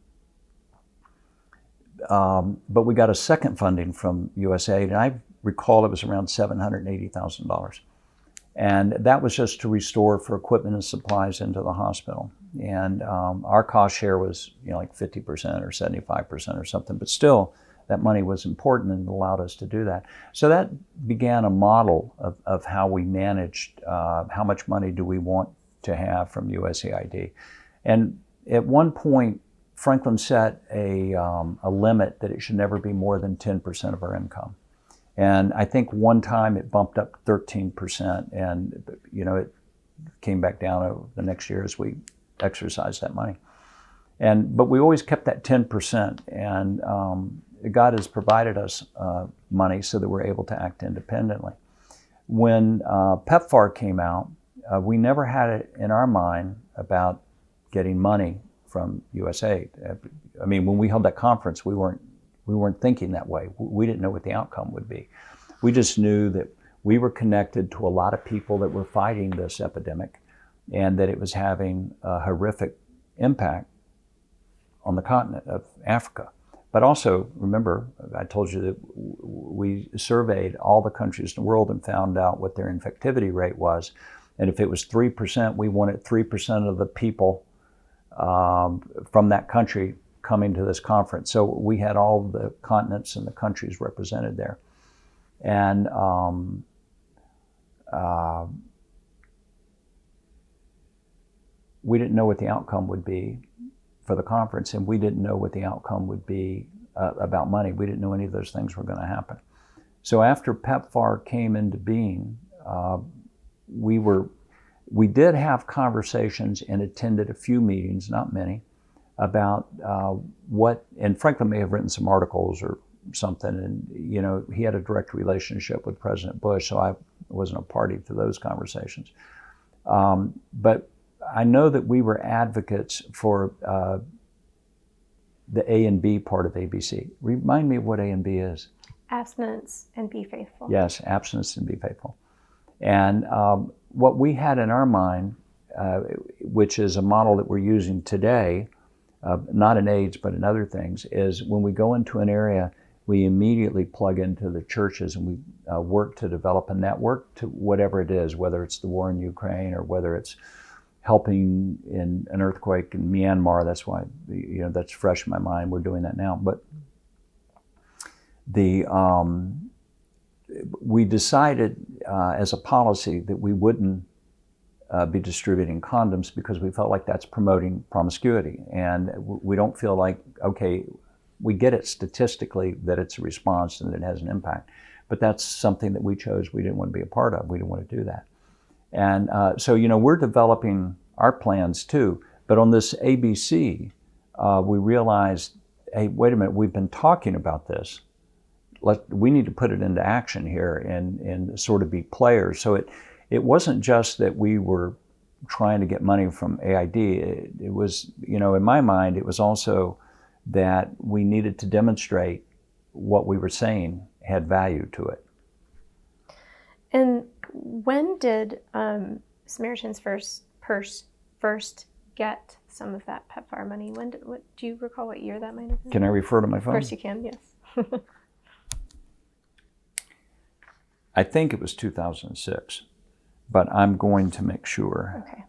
but we got a second funding from USAID, and I recall it was around $780,000. And that was just to restore for equipment and supplies into the hospital. And our cost share was like 50% or 75% or something, but still that money was important and allowed us to do that. So that began a model of how we managed how much money do we want to have from USAID. And at one point, Franklin set a limit that it should never be more than 10% of our income. And I think one time it bumped up 13%, and it came back down over the next year as we exercised that money. But we always kept that 10%, and God has provided us money so that we're able to act independently. When PEPFAR came out, we never had it in our mind about getting money from USAID. I mean, when we held that conference, we weren't thinking that way. We didn't know what the outcome would be. We just knew that we were connected to a lot of people that were fighting this epidemic, and that it was having a horrific impact on the continent of Africa. But also, remember, I told you that we surveyed all the countries in the world and found out what their infectivity rate was. And if it was 3%, we wanted 3% of the people from that country coming to this conference. So we had all the continents and the countries represented there. And we didn't know what the outcome would be for the conference, and we didn't know what the outcome would be about money. We didn't know any of those things were going to happen. So after PEPFAR came into being, we did have conversations and attended a few meetings, not many, about and Franklin may have written some articles or something, and he had a direct relationship with President Bush, so I wasn't a party to those conversations. But I know that we were advocates for the A and B part of ABC. Remind me of what A and B is. Abstinence and be faithful. Yes, abstinence and be faithful. And what we had in our mind, which is a model that we're using today, not in AIDS, but in other things, is when we go into an area, we immediately plug into the churches and we work to develop a network to whatever it is, whether it's the war in Ukraine or whether it's helping in an earthquake in Myanmar. That's why, that's fresh in my mind. We're doing that now. But we decided as a policy that we wouldn't be distributing condoms because we felt like that's promoting promiscuity. And we don't feel like, okay, we get it statistically that it's a response and that it has an impact. But that's something that we chose we didn't want to be a part of. We didn't want to do that. And so, we're developing our plans too. But on this ABC, we realized, hey, wait a minute, we've been talking about this. We need to put it into action here and sort of be players. So it wasn't just that we were trying to get money from AID. It was, in my mind, it was also that we needed to demonstrate what we were saying had value to it. And when did Samaritan's first get some of that PEPFAR money? What do you recall what year that might have been? Can I refer to my phone? Of course you can, yes. I think it was 2006, but I'm going to make sure. Okay.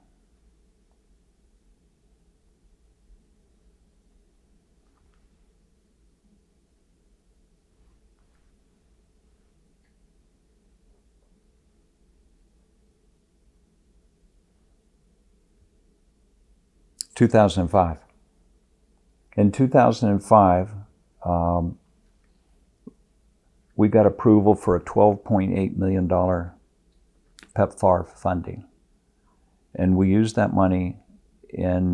In 2005, we got approval for a $12.8 million PEPFAR funding. And we used that money in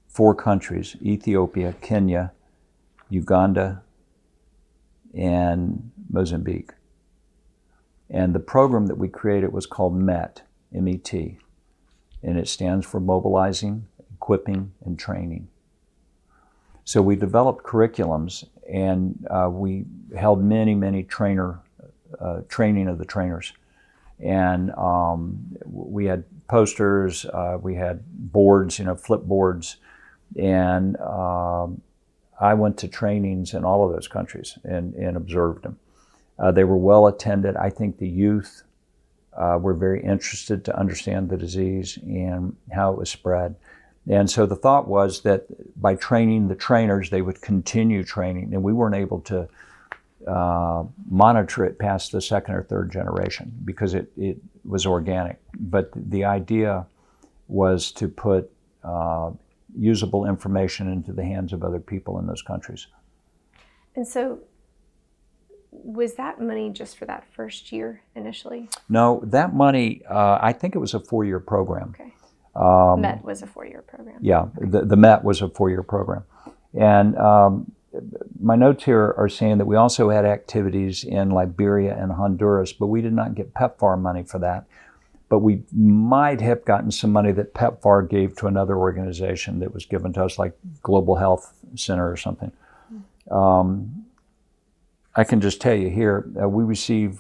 4 countries: Ethiopia, Kenya, Uganda, and Mozambique. And the program that we created was called MET, M-E-T, and it stands for Mobilizing, Equipping, and Training. So we developed curriculums, and we held many training of the trainers. And we had posters, we had boards, flip boards, and I went to trainings in all of those countries and observed them. They were well attended. I think the youth were very interested to understand the disease and how it was spread. And so the thought was that by training the trainers, they would continue training, and we weren't able to monitor it past the 2nd or 3rd generation because it was organic. But the idea was to put usable information into the hands of other people in those countries. And so was that money just for that first year initially? No, that money, I think it was a 4-year program. Okay. MET was a 4-year program. Yeah, the MET was a 4-year program. And my notes here are saying that we also had activities in Liberia and Honduras, but we did not get PEPFAR money for that. But we might have gotten some money that PEPFAR gave to another organization that was given to us, like Global Health Center or something. I can just tell you here, we received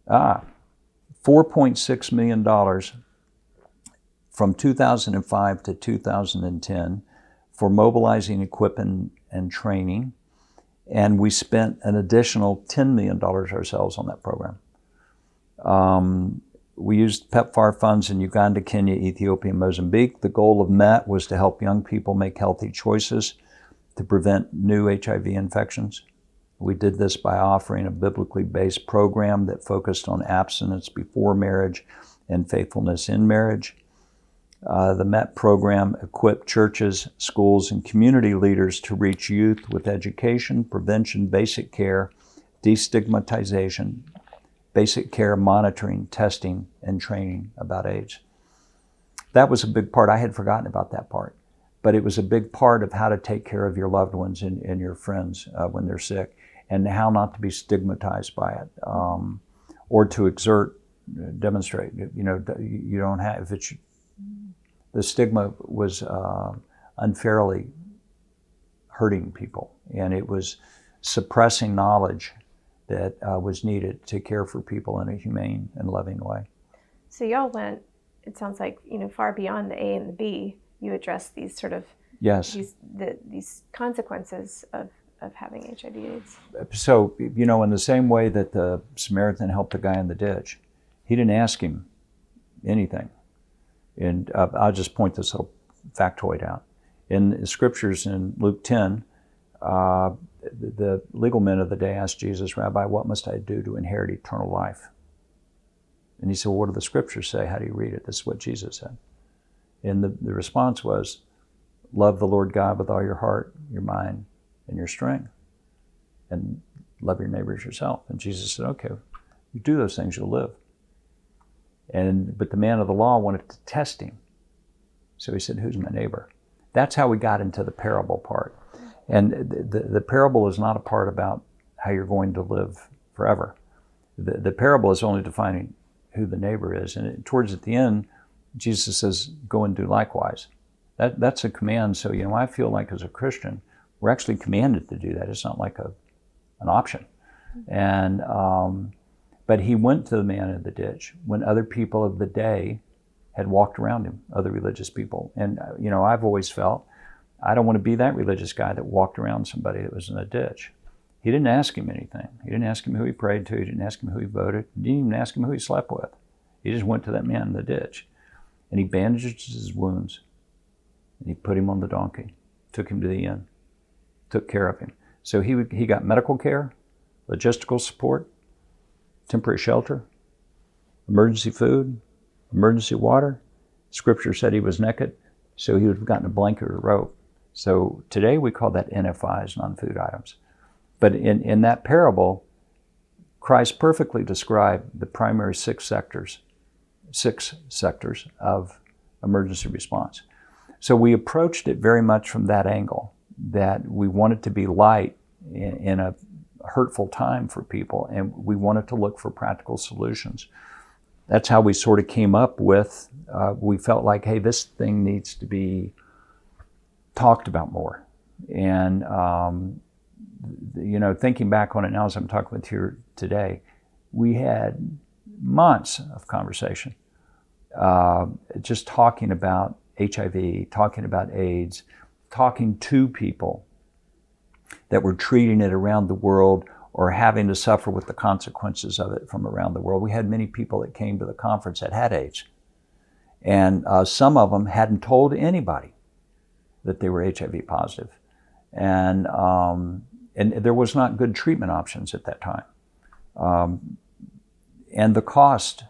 $4.6 million from 2005 to 2010 for mobilizing, equipping, and training. And we spent an additional $10 million ourselves on that program. We used PEPFAR funds in Uganda, Kenya, Ethiopia, and Mozambique. The goal of MET was to help young people make healthy choices to prevent new HIV infections. We did this by offering a biblically based program that focused on abstinence before marriage and faithfulness in marriage. The MET program equipped churches, schools, and community leaders to reach youth with education, prevention, basic care, destigmatization, basic care, monitoring, testing, and training about AIDS. That was a big part. I had forgotten about that part. But it was a big part of how to take care of your loved ones and your friends when they're sick, and how not to be stigmatized by it, or to demonstrate. You don't have, if it's, the stigma was unfairly hurting people, and it was suppressing knowledge that was needed to care for people in a humane and loving way. So y'all went, it sounds like, far beyond the A and the B. You addressed these sort of these consequences of having HIV/AIDS. So, in the same way that the Samaritan helped the guy in the ditch, he didn't ask him anything. And I'll just point this little factoid out. In the scriptures in Luke 10, the legal men of the day asked Jesus, Rabbi, what must I do to inherit eternal life? And he said, well, what do the scriptures say? How do you read it? This is what Jesus said. And the response was, love the Lord God with all your heart, your mind, and your strength. And love your neighbor as yourself. And Jesus said, okay, you do those things, you'll live. But the man of the law wanted to test him. So he said, who's my neighbor? That's how we got into the parable part. And the parable is not a part about how you're going to live forever. The parable is only defining who the neighbor is. And towards at the end, Jesus says, go and do likewise. That's a command. So, I feel like as a Christian, we're actually commanded to do that. It's not like an option. And but he went to the man in the ditch when other people of the day had walked around him, other religious people. And, I've always felt, I don't want to be that religious guy that walked around somebody that was in a ditch. He didn't ask him anything. He didn't ask him who he prayed to. He didn't ask him who he voted. He didn't even ask him who he slept with. He just went to that man in the ditch. And he bandaged his wounds. And he put him on the donkey, took him to the inn, took care of him. So he got medical care, logistical support, temporary shelter, emergency food, emergency water. Scripture said he was naked, so he would have gotten a blanket or rope. So today we call that NFIs, non-food items. But in that parable, Christ perfectly described the primary six sectors of emergency response. So we approached it very much from that angle, that we wanted to be light in a hurtful time for people, and we wanted to look for practical solutions. That's how we sort of came up with, we felt like, hey, this thing needs to be talked about more. And, thinking back on it now as I'm talking with you today, we had months of conversation, just talking about HIV, talking about AIDS, talking to people that were treating it around the world or having to suffer with the consequences of it from around the world. We had many people that came to the conference that had AIDS. And some of them hadn't told anybody that they were HIV positive. And there was not good treatment options at that time. And the cost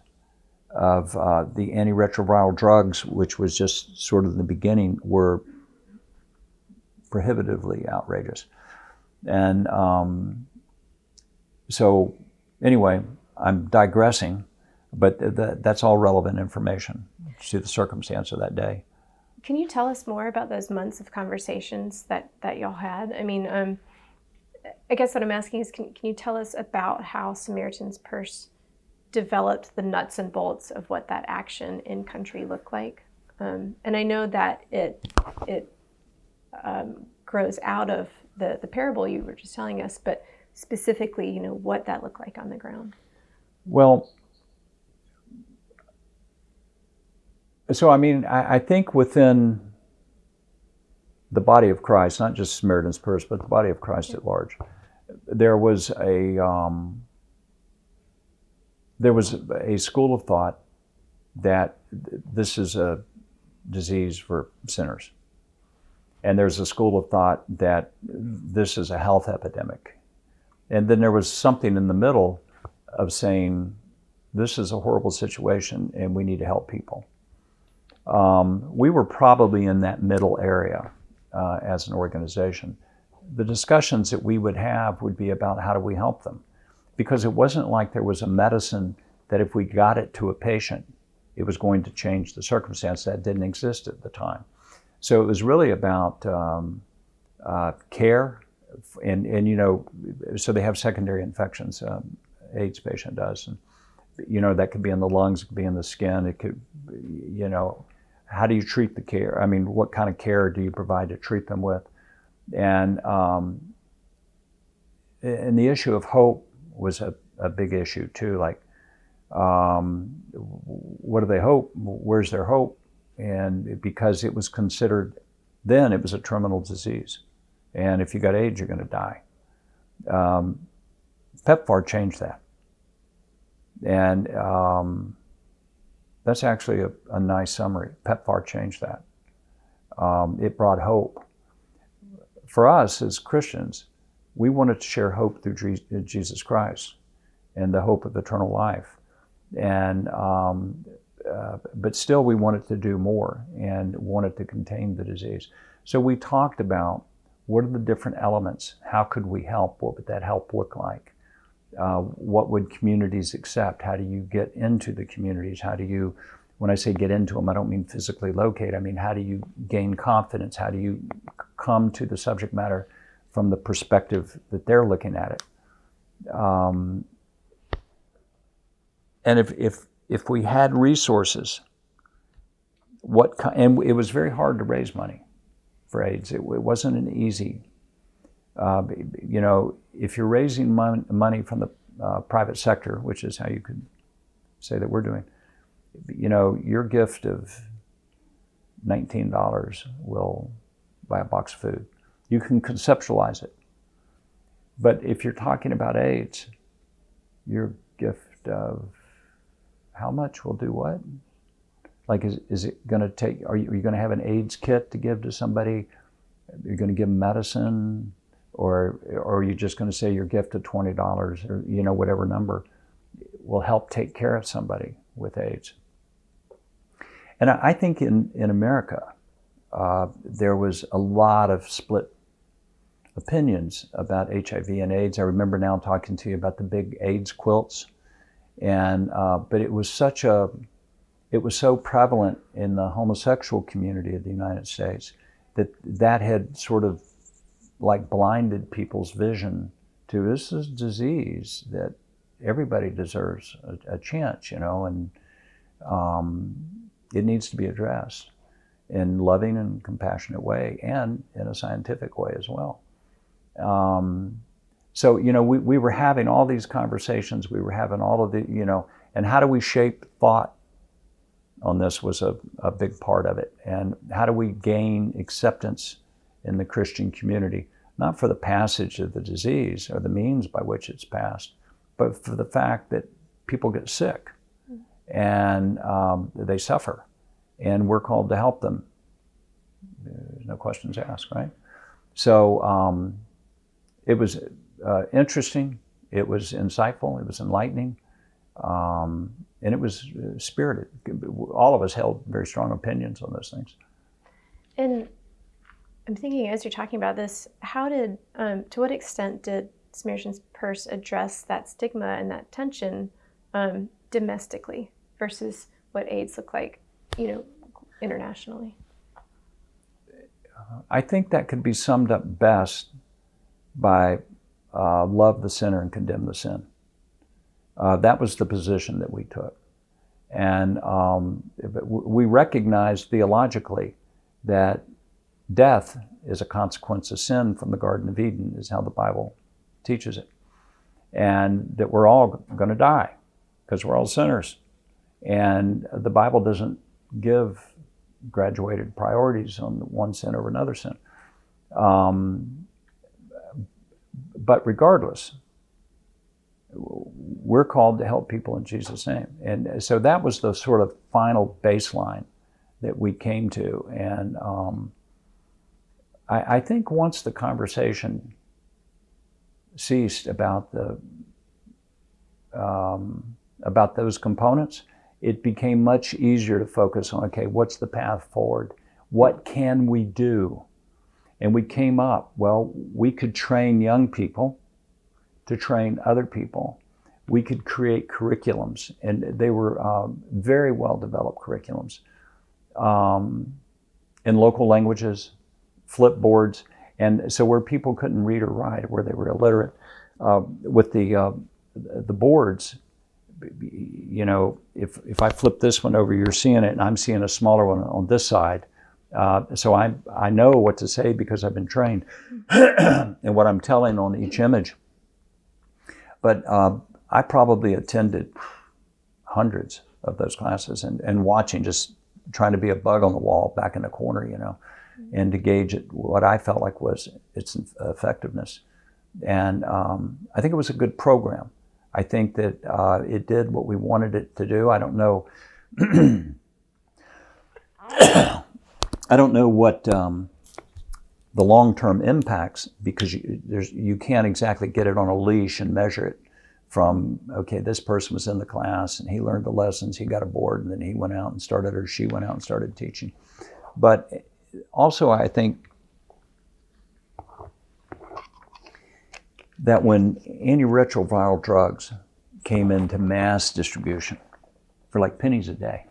of the antiretroviral drugs, which was just sort of the beginning, were prohibitively outrageous. And so anyway, I'm digressing, but that's all relevant information to the circumstance of that day. Can you tell us more about those months of conversations that y'all had? I mean, I guess what I'm asking is, can you tell us about how Samaritan's Purse developed the nuts and bolts of what that action in country looked like? And I know that it grows out of the parable you were just telling us, but specifically, what that looked like on the ground. Well, so I think within the body of Christ, not just Samaritan's Purse, but the body of Christ at large, there was a school of thought that this is a disease for sinners. And there's a school of thought that this is a health epidemic. And then there was something in the middle of saying, this is a horrible situation and we need to help people. We were probably in that middle area as an organization. The discussions that we would have would be about how do we help them? Because it wasn't like there was a medicine that if we got it to a patient, it was going to change the circumstance. That didn't exist at the time. So it was really about care, and so they have secondary infections. AIDS patient does, and that could be in the lungs, it could be in the skin. It could, how do you treat the care? I mean, what kind of care do you provide to treat them with? And the issue of hope was a big issue too. Like, what do they hope? Where's their hope? And because it was considered, then it was a terminal disease. And if you got AIDS, you're going to die. PEPFAR changed that. And That's actually a nice summary. PEPFAR changed that. It brought hope. For us as Christians, we wanted to share hope through Jesus Christ and the hope of eternal life. And but still we wanted to do more and wanted to contain the disease. So we talked about what are the different elements? How could we help? What would that help look like? What would communities accept? How do you get into the communities? How do you, when I say get into them, I don't mean physically locate. I mean, how do you gain confidence? How do you come to the subject matter from the perspective that they're looking at it? And if we had resources, and it was very hard to raise money for AIDS. It wasn't an easy, if you're raising money from the private sector, which is how you could say that we're doing, your gift of $19 will buy a box of food. You can conceptualize it. But if you're talking about AIDS, your gift of how much will do what? Like, is it going to take, are you going to have an AIDS kit to give to somebody? You're going to give them medicine? Or are you just going to say your gift of $20 or, whatever number will help take care of somebody with AIDS? And I think in America, there was a lot of split opinions about HIV and AIDS. I remember now talking to you about the big AIDS quilts. But it was so prevalent in the homosexual community of the United States that had sort of like blinded people's vision to this is a disease that everybody deserves a chance, and it needs to be addressed in a loving and compassionate way and in a scientific way as well. So, we were having all these conversations, we were having all of the, and how do we shape thought on this was a big part of it. And how do we gain acceptance in the Christian community, not for the passage of the disease or the means by which it's passed, but for the fact that people get sick and they suffer, and we're called to help them. There's no questions asked, right? So it was interesting, it was insightful, it was enlightening, and it was spirited. All of us held very strong opinions on those things. And I'm thinking, as you're talking about this, to what extent did Samaritan's Purse address that stigma and that tension domestically versus what AIDS looked like, internationally? I think that could be summed up best by love the sinner and condemn the sin. That was the position that we took. And we recognized theologically that death is a consequence of sin from the Garden of Eden, is how the Bible teaches it. And that we're all going to die because we're all sinners. And the Bible doesn't give graduated priorities on one sin over another sin. But regardless, we're called to help people in Jesus' name. And so that was the sort of final baseline that we came to. And I think once the conversation ceased about those components, it became much easier to focus on, okay, what's the path forward? What can we do? And we came up, well, we could train young people to train other people. We could create curriculums, and they were very well-developed curriculums in local languages, flip boards, and so where people couldn't read or write, where they were illiterate, with the boards, if I flip this one over, you're seeing it, and I'm seeing a smaller one on this side. So I know what to say because I've been trained and what I'm telling on each image. But I probably attended hundreds of those classes and watching, just trying to be a bug on the wall back in the corner, and to gauge what I felt like was its effectiveness. And I think it was a good program. I think that it did what we wanted it to do. I don't know I don't know what the long-term impacts, because you can't exactly get it on a leash and measure it from, okay, this person was in the class and he learned the lessons, he got a board, and then he went out and started, or she went out and started teaching. But also I think that when antiretroviral drugs came into mass distribution for like pennies a day,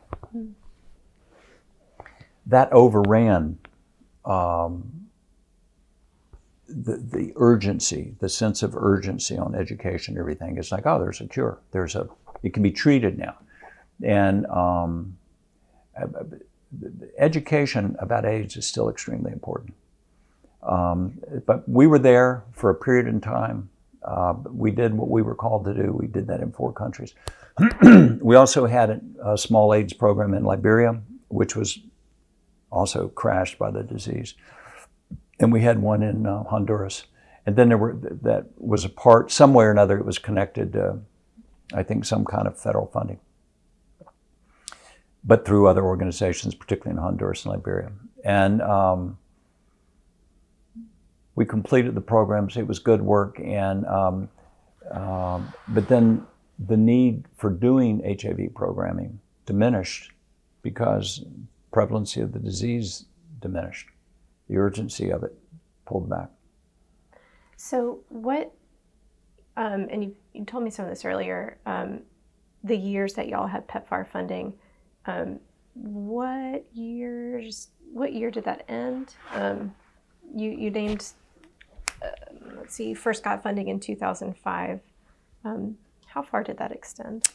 that overran the urgency, the sense of urgency on education and everything. It's like, oh, there's a cure. It can be treated now. And education about AIDS is still extremely important. But we were there for a period in time. We did what we were called to do. We did that in 4 countries. We also had a small AIDS program in Liberia, which was also crashed by the disease. And we had one in Honduras. And then that was a part, some way or another, it was connected to, I think, some kind of federal funding. But through other organizations, particularly in Honduras and Liberia. And we completed the programs. It was good work. And but then the need for doing HIV programming diminished because prevalency of the disease diminished. The urgency of it pulled back. So what, and you told me some of this earlier, the years that y'all had PEPFAR funding, what year did that end? You named, let's see, you first got funding in 2005. How far did that extend?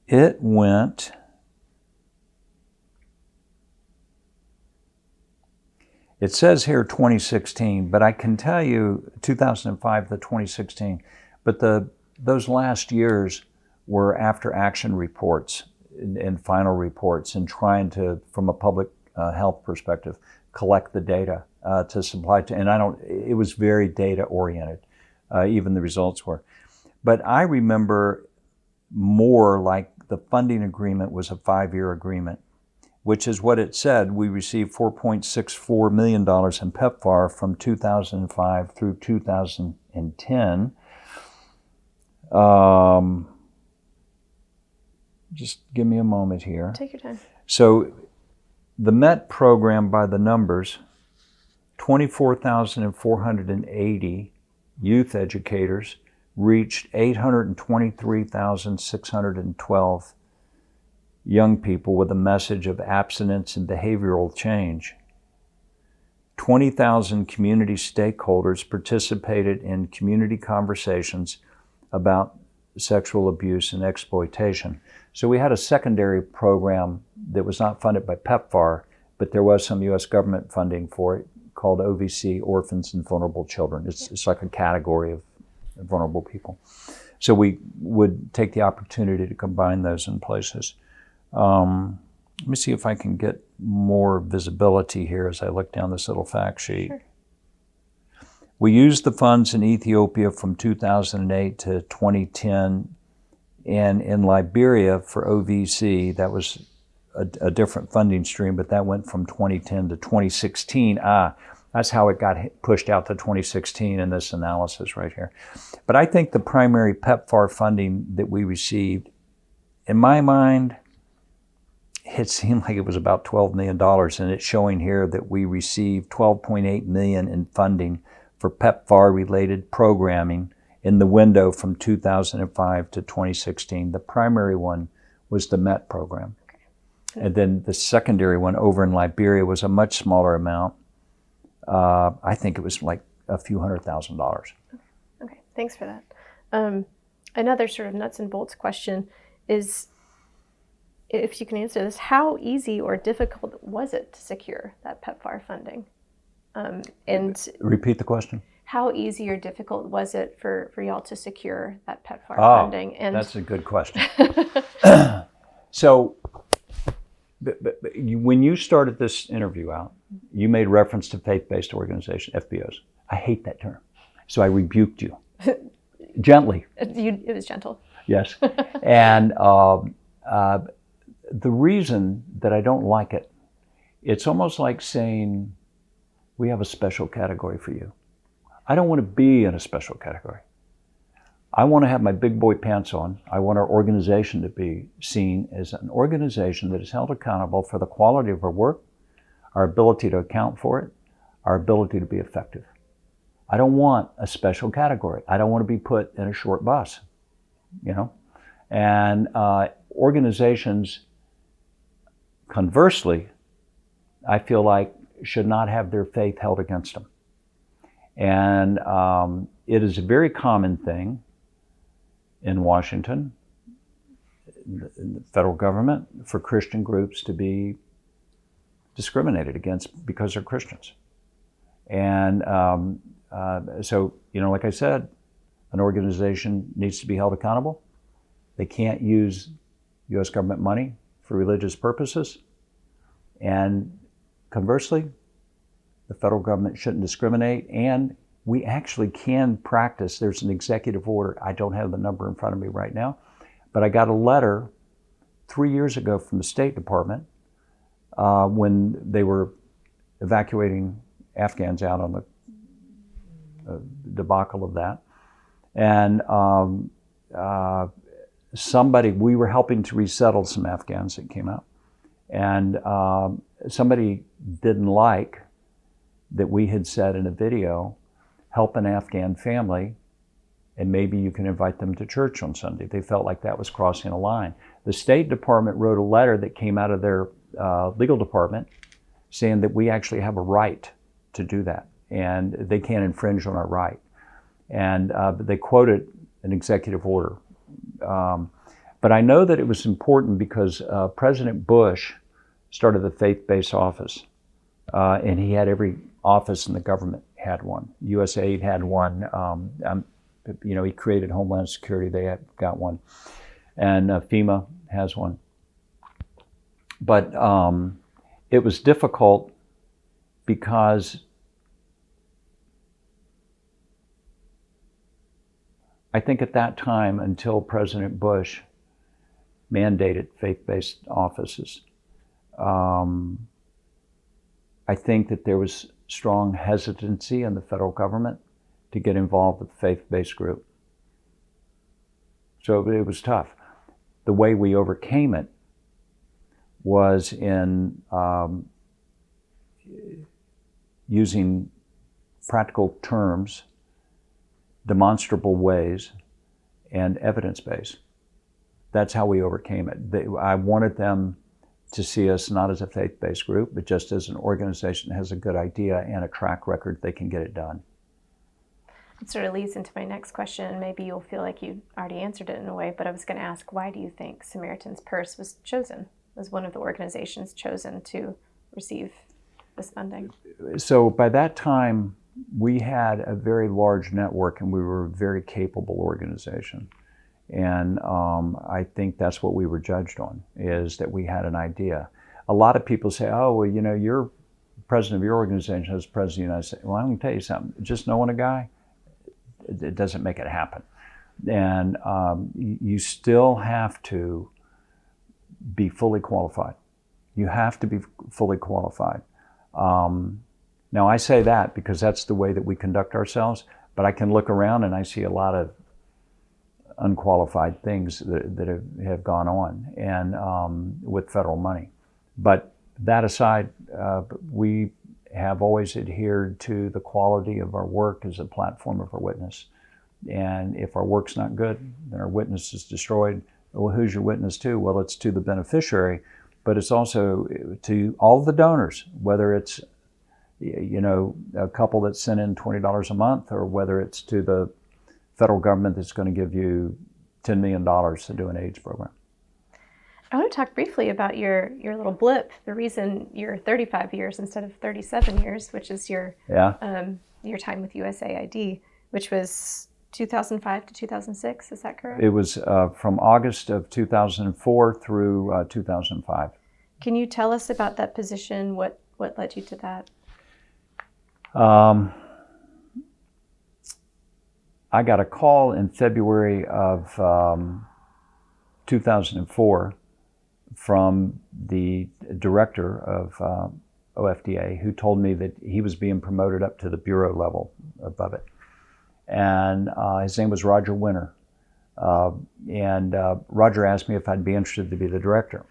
It went, it says here 2016, but I can tell you 2005 to 2016. But those last years were after action reports and final reports, and trying to, from a public health perspective, collect the data to supply to. And it was very data oriented, even the results were. But I remember more like the funding agreement was a 5-year agreement, which is what it said. We received $4.64 million in PEPFAR from 2005 through 2010. Just give me a moment here. Take your time. So the MET program, by the numbers, 24,480 youth educators reached 823,612 young people with a message of abstinence and behavioral change. 20,000 community stakeholders participated in community conversations about sexual abuse and exploitation. So we had a secondary program that was not funded by PEPFAR, but there was some U.S. government funding for it, called OVC, Orphans and Vulnerable Children. It's like a category of vulnerable people. So we would take the opportunity to combine those in places. Let me see if I can get more visibility here as I look down this little fact sheet. Sure. We used the funds in Ethiopia from 2008 to 2010, and in Liberia for OVC, that was a different funding stream, but that went from 2010 to 2016. That's how it got pushed out to 2016 in this analysis right here. But I think the primary PEPFAR funding that we received, in my mind, it seemed like it was about $12 million, and it's showing here that we received $12.8 million in funding for PEPFAR-related programming in the window from 2005 to 2016. The primary one was the MET program. Okay. And then the secondary one over in Liberia was a much smaller amount. I think it was like a few $100,000. Okay, thanks for that. Another sort of nuts and bolts question is, if you can answer this, how easy or difficult was it to secure that PEPFAR funding? And repeat the question. How easy or difficult was it for y'all to secure that PEPFAR funding? And that's a good question. So, when you started this interview out, you made reference to faith-based organization, FBOs. I hate that term, so I rebuked you gently. It was gentle. Yes, and the reason that I don't like it, it's almost like saying, we have a special category for you. I don't want to be in a special category. I want to have my big boy pants on. I want our organization to be seen as an organization that is held accountable for the quality of our work, our ability to account for it, our ability to be effective. I don't want a special category. I don't want to be put in a short bus, you know? And organizations, conversely, I feel like should not have their faith held against them. And it is a very common thing in Washington, in the federal government, for Christian groups to be discriminated against because they're Christians. And so, you know, like I said, an organization needs to be held accountable. They can't use U.S. government money for religious purposes. And conversely, the federal government shouldn't discriminate, and we actually can practice. There's an executive order. I don't have the number in front of me right now, but I got a letter 3 years ago from the State Department when they were evacuating Afghans out on the debacle of that. And we were helping to resettle some Afghans that came out. And somebody didn't like that we had said in a video, help an Afghan family, and maybe you can invite them to church on Sunday. They felt like that was crossing a line. The State Department wrote a letter that came out of their legal department saying that we actually have a right to do that, and they can't infringe on our right. And they quoted an executive order. But I know that it was important because President Bush started the faith-based office, and he had every office in the government had one. USAID had one. You know, he created Homeland Security. They had got one, and FEMA has one. But it was difficult because I think at that time, until President Bush mandated faith-based offices, I think that there was strong hesitancy in the federal government to get involved with the faith-based group. So it was tough. The way we overcame it was in using practical terms, demonstrable ways, and evidence-based. That's how we overcame it. I wanted them to see us not as a faith-based group, but just as an organization that has a good idea and a track record, they can get it done. It sort of leads into my next question. Maybe you'll feel like you already answered it in a way, but I was going to ask, why do you think Samaritan's Purse was one of the organizations chosen to receive this funding? So by that time, we had a very large network and we were a very capable organization. And I think that's what we were judged on, is that we had an idea. A lot of people say, oh, well, you know, you're president of your organization as president of the United States. Well, I'm going to tell you something. Just knowing a guy, it doesn't make it happen. And you still have to be fully qualified. You have to be fully qualified. Now, I say that because that's the way that we conduct ourselves, but I can look around and I see a lot of unqualified things that have gone on and with federal money. But that aside, we have always adhered to the quality of our work as a platform of our witness. And if our work's not good, then our witness is destroyed. Well, who's your witness to? Well, it's to the beneficiary, but it's also to all the donors, whether it's, you know, a couple that sent in $20 a month, or whether it's to the federal government that's going to give you $10 million to do an AIDS program. I want to talk briefly about your little blip, the reason you're 35 years instead of 37 years, which is your time with USAID, which was 2005 to 2006, is that correct? It was from August of 2004 through 2005. Can you tell us about that position? What led you to that? I got a call in February of 2004 from the director of OFDA, who told me that he was being promoted up to the bureau level above it. And his name was Roger Winter. And Roger asked me if I'd be interested to be the director.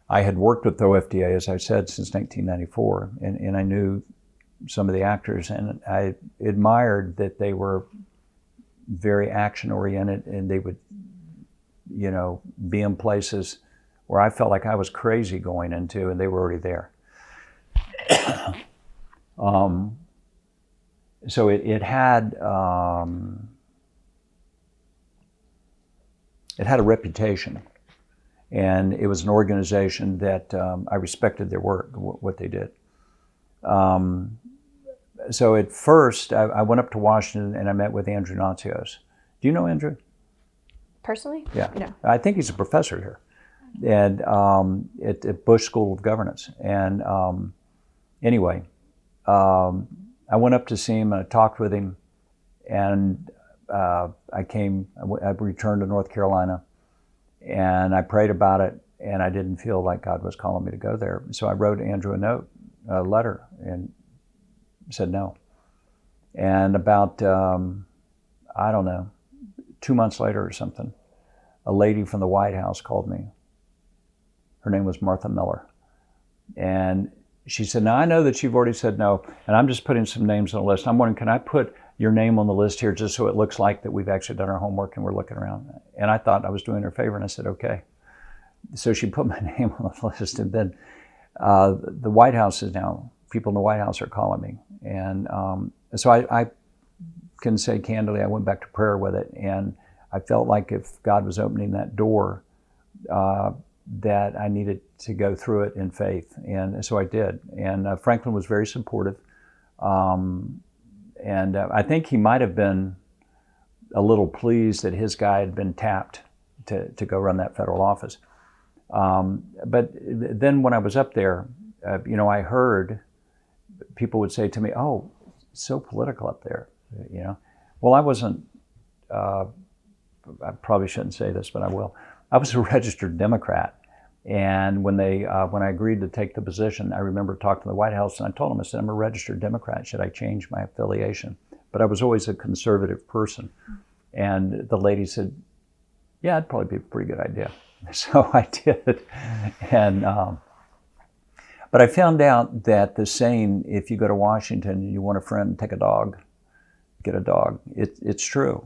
I had worked with OFDA, as I said, since 1994, and I knew some of the actors, and I admired that they were very action-oriented, and they would, be in places where I felt like I was crazy going into, and they were already there. So it had a reputation, and it was an organization that I respected their work, what they did. So at first, I went up to Washington and I met with Andrew Natsios. Do you know Andrew? Personally? Yeah. No. I think he's a professor here, and at Bush School of Governance. And anyway, I went up to see him and I talked with him, and I returned to North Carolina, and I prayed about it, and I didn't feel like God was calling me to go there. So I wrote Andrew a letter, and said no. And about, 2 months later or something, a lady from the White House called me. Her name was Martha Miller. And she said, now I know that you've already said no, and I'm just putting some names on the list. I'm wondering, can I put your name on the list here just so it looks like that we've actually done our homework and we're looking around? And I thought I was doing her a favor, and I said, okay. So she put my name on the list, and then the White House is now, people in the White House are calling me. And so I can say candidly, I went back to prayer with it, and I felt like if God was opening that door, that I needed to go through it in faith. And so I did. And Franklin was very supportive. And I think he might have been a little pleased that his guy had been tapped to go run that federal office. But then when I was up there, I heard people would say to me, oh, it's so political up there, Well, I wasn't, I probably shouldn't say this, but I will. I was a registered Democrat. And when I agreed to take the position, I remember talking to the White House, and I told them, I said, I'm a registered Democrat. Should I change my affiliation? But I was always a conservative person. And the lady said, yeah, it'd probably be a pretty good idea. So I did. And, but I found out that the saying, if you go to Washington and you want a friend, take a dog, get a dog. It's true.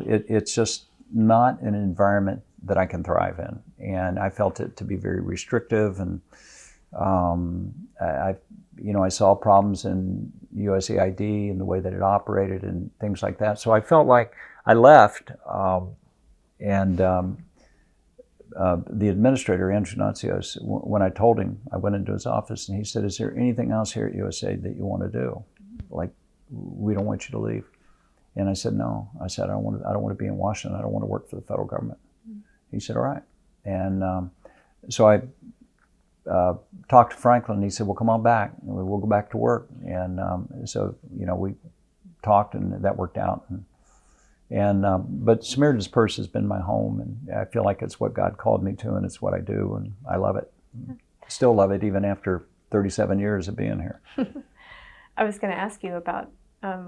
It's just not an environment that I can thrive in. And I felt it to be very restrictive. And I saw problems in USAID and the way that it operated and things like that. So I felt like I left, the administrator, Andrew Natsios, when I told him, I went into his office and he said, is there anything else here at USA that you want to do? Like, we don't want you to leave. And I said, no. I said, I don't want to be in Washington. I don't want to work for the federal government. He said, all right. And so I talked to Franklin, and he said, well, come on back. We'll go back to work. And so, we talked, and that worked out. But Samaritan's Purse has been my home, and I feel like it's what God called me to, and it's what I do, and I love it. Still love it, even after 37 years of being here. I was going to ask you about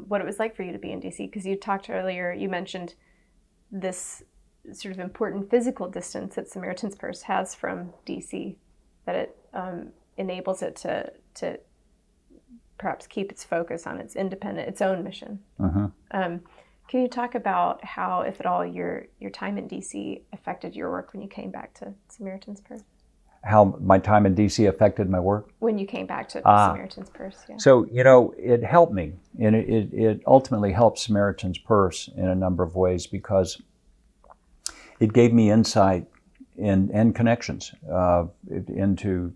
what it was like for you to be in D.C., because you talked earlier, you mentioned this sort of important physical distance that Samaritan's Purse has from D.C., that it enables it to perhaps keep its focus on its own mission. Uh-huh. Can you talk about how, if at all, your time in D.C. affected your work when you came back to Samaritan's Purse? How my time in D.C. affected my work? When you came back to Samaritan's Purse, yeah. So, it helped me, and it ultimately helped Samaritan's Purse in a number of ways, because it gave me insight and connections into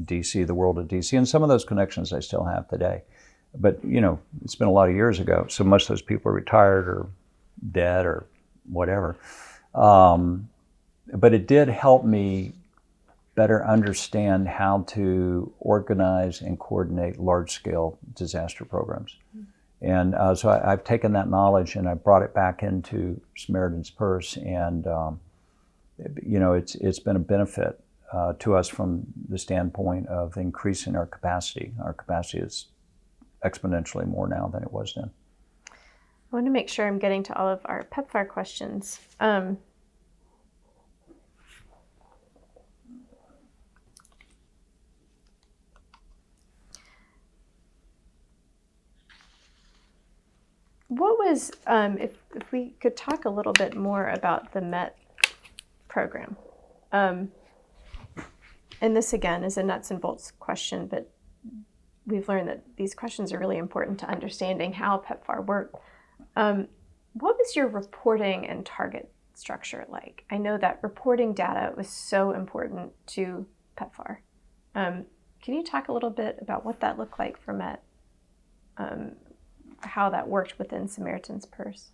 D.C., the world of D.C., and some of those connections I still have today. But, it's been a lot of years ago, so most of those people are retired or dead or whatever. But it did help me better understand how to organize and coordinate large-scale disaster programs. And so I've taken that knowledge and I brought it back into Samaritan's Purse, and it's been a benefit to us from the standpoint of increasing our capacity. Our capacity is exponentially more now than it was then. I want to make sure I'm getting to all of our PEPFAR questions. What was, if we could talk a little bit more about the MET program. And this again is a nuts and bolts question, but we've learned that these questions are really important to understanding how PEPFAR worked. What was your reporting and target structure like? I know that reporting data was so important to PEPFAR. Can you talk a little bit about what that looked like for MET? How that worked within Samaritan's Purse?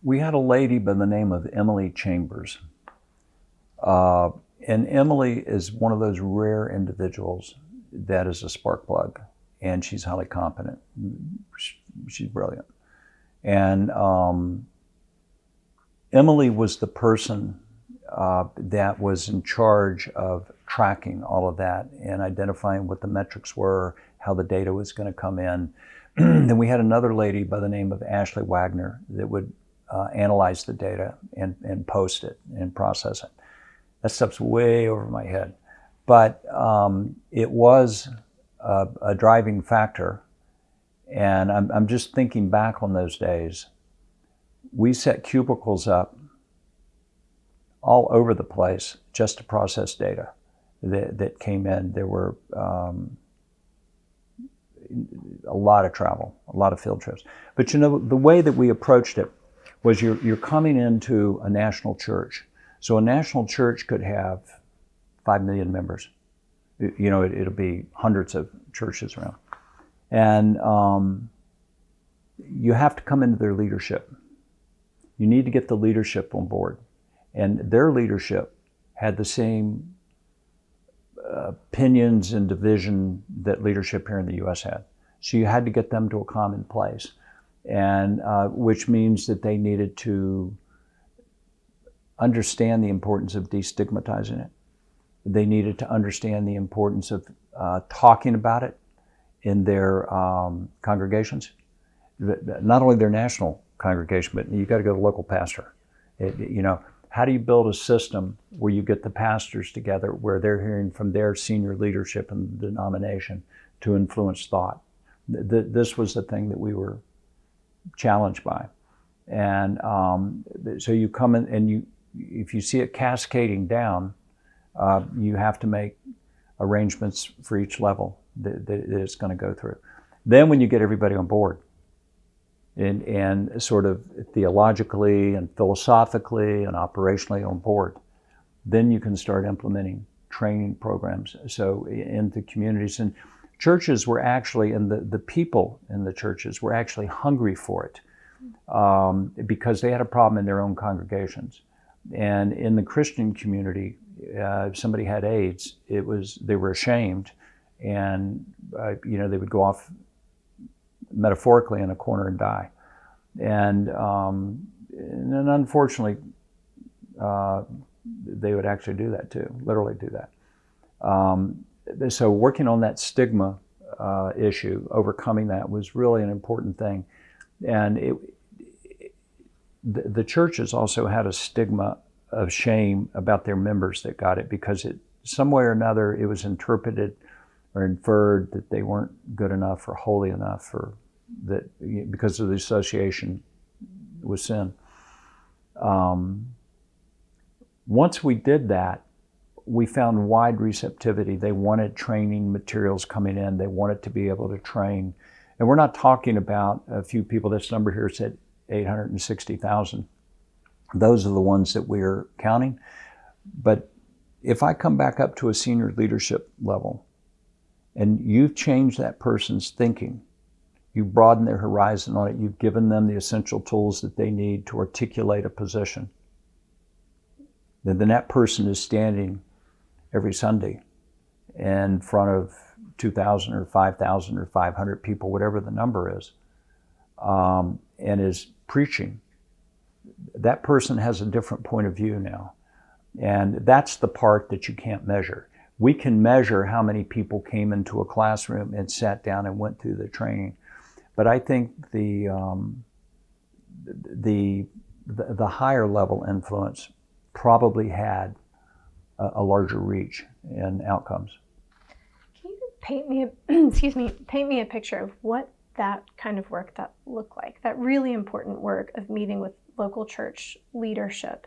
We had a lady by the name of Emily Chambers. And Emily is one of those rare individuals that is a spark plug, and she's highly competent. She's brilliant. And Emily was the person that was in charge of tracking all of that and identifying what the metrics were, how the data was going to come in. Then we had another lady by the name of Ashley Wagner that would analyze the data and post it and process it. That stuff's way over my head. But it was a driving factor. And I'm just thinking back on those days. We set cubicles up all over the place just to process data that came in. There were a lot of travel, a lot of field trips. But the way that we approached it was you're coming into a national church. So a national church could have 5 million members. It'll be hundreds of churches around. And you have to come into their leadership. You need to get the leadership on board. And their leadership had the same opinions and division that leadership here in the U.S. had. So you had to get them to a common place, and which means that they needed to understand the importance of destigmatizing it. They needed to understand the importance of talking about it in their congregations, not only their national congregation, but you got to go to the local pastor. How do you build a system where you get the pastors together, where they're hearing from their senior leadership in the denomination to influence thought? This was the thing that we were challenged by. And so you come in and if you see it cascading down, you have to make arrangements for each level that it's going to go through. Then when you get everybody on board, and sort of theologically and philosophically and operationally on board, then you can start implementing training programs. So into communities, and churches were actually, and the people in the churches were actually hungry for it because they had a problem in their own congregations. And in the Christian community, if somebody had AIDS, they were ashamed, and they would go off metaphorically in a corner and die. And then unfortunately, they would actually do that too, literally do that. So working on that stigma issue, overcoming that, was really an important thing. And the churches also had a stigma of shame about their members that got it, because some way or another it was interpreted or inferred that they weren't good enough or holy enough, or that because of the association with sin. Once we did that, we found wide receptivity. They wanted training materials coming in. They wanted to be able to train. And we're not talking about a few people. This number here said 860,000. Those are the ones that we're counting. But if I come back up to a senior leadership level, and you've changed that person's thinking, you've broadened their horizon on it, you've given them the essential tools that they need to articulate a position, then that person is standing every Sunday in front of 2,000 or 5,000 or 500 people, whatever the number is, and is preaching. That person has a different point of view now. And that's the part that you can't measure. We can measure how many people came into a classroom and sat down and went through the training. But I think the higher level influence probably had a larger reach in outcomes. Can you paint me paint me a picture of what that kind of work that looked like, that really important work of meeting with local church leadership?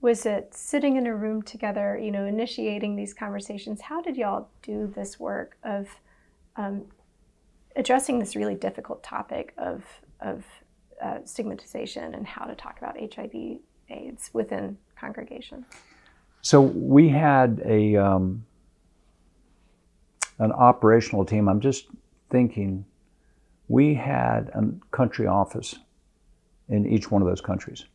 Was it sitting in a room together, initiating these conversations? How did y'all do this work of addressing this really difficult topic of stigmatization and how to talk about HIV/AIDS within congregations? So we had an operational team. I'm just thinking, we had a country office in each one of those countries.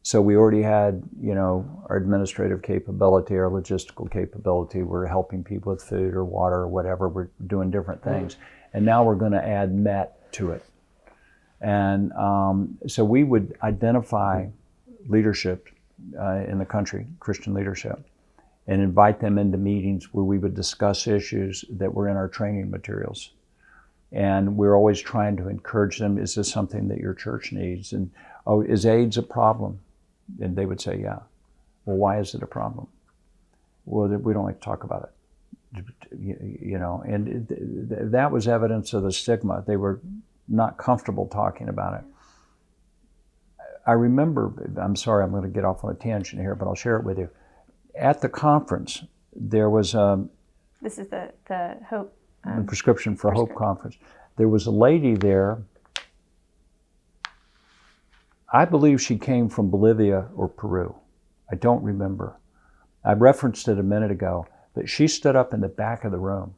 So we already had, our administrative capability, our logistical capability. We're helping people with food or water or whatever. We're doing different things. And now we're going to add MET to it. And so we would identify leadership in the country, Christian leadership, and invite them into meetings where we would discuss issues that were in our training materials. And we're always trying to encourage them, is this something that your church needs? And, oh, is AIDS a problem? And they would say, yeah. Well, why is it a problem? Well, we don't like to talk about it. And that was evidence of the stigma. They were not comfortable talking about it. I remember, I'm sorry, I'm going to get off on a tangent here, but I'll share it with you. At the conference, there was this is the Hope the Prescription for Hope conference. There was a lady there. I believe she came from Bolivia or Peru. I don't remember. I referenced it a minute ago, but she stood up in the back of the room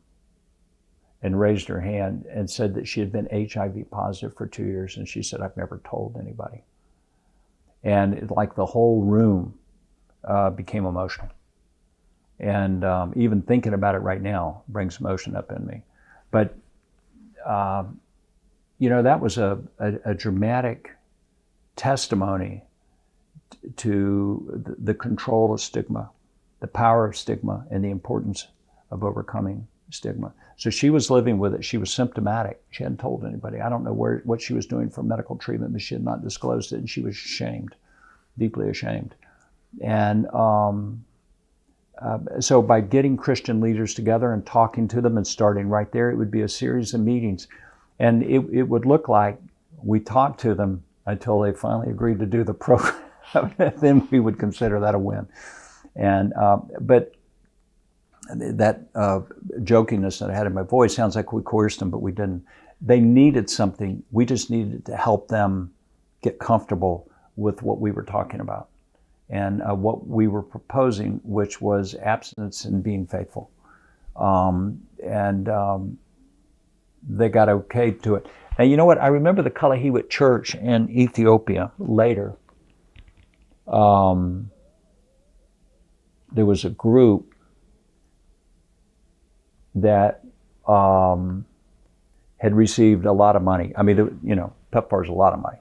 and raised her hand and said that she had been HIV positive for 2 years, and she said, I've never told anybody. And like the whole room became emotional. And even thinking about it right now brings emotion up in me. But, that was a dramatic testimony to the control of stigma, the power of stigma, and the importance of overcoming stigma. So she was living with it. She was symptomatic. She hadn't told anybody. I don't know what she was doing for medical treatment, but she had not disclosed it, and she was ashamed, deeply ashamed. And so by getting Christian leaders together and talking to them and starting right there, it would be a series of meetings. And it would look like we talked to them until they finally agreed to do the program. Then we would consider that a win. And but that jokiness that I had in my voice sounds like we coerced them, but we didn't. They needed something. We just needed to help them get comfortable with what we were talking about and what we were proposing, which was abstinence and being faithful. They got okay to it. Now, you know what? I remember the Kalahewit Church in Ethiopia later. There was a group that had received a lot of money. I mean, PEPFAR is a lot of money.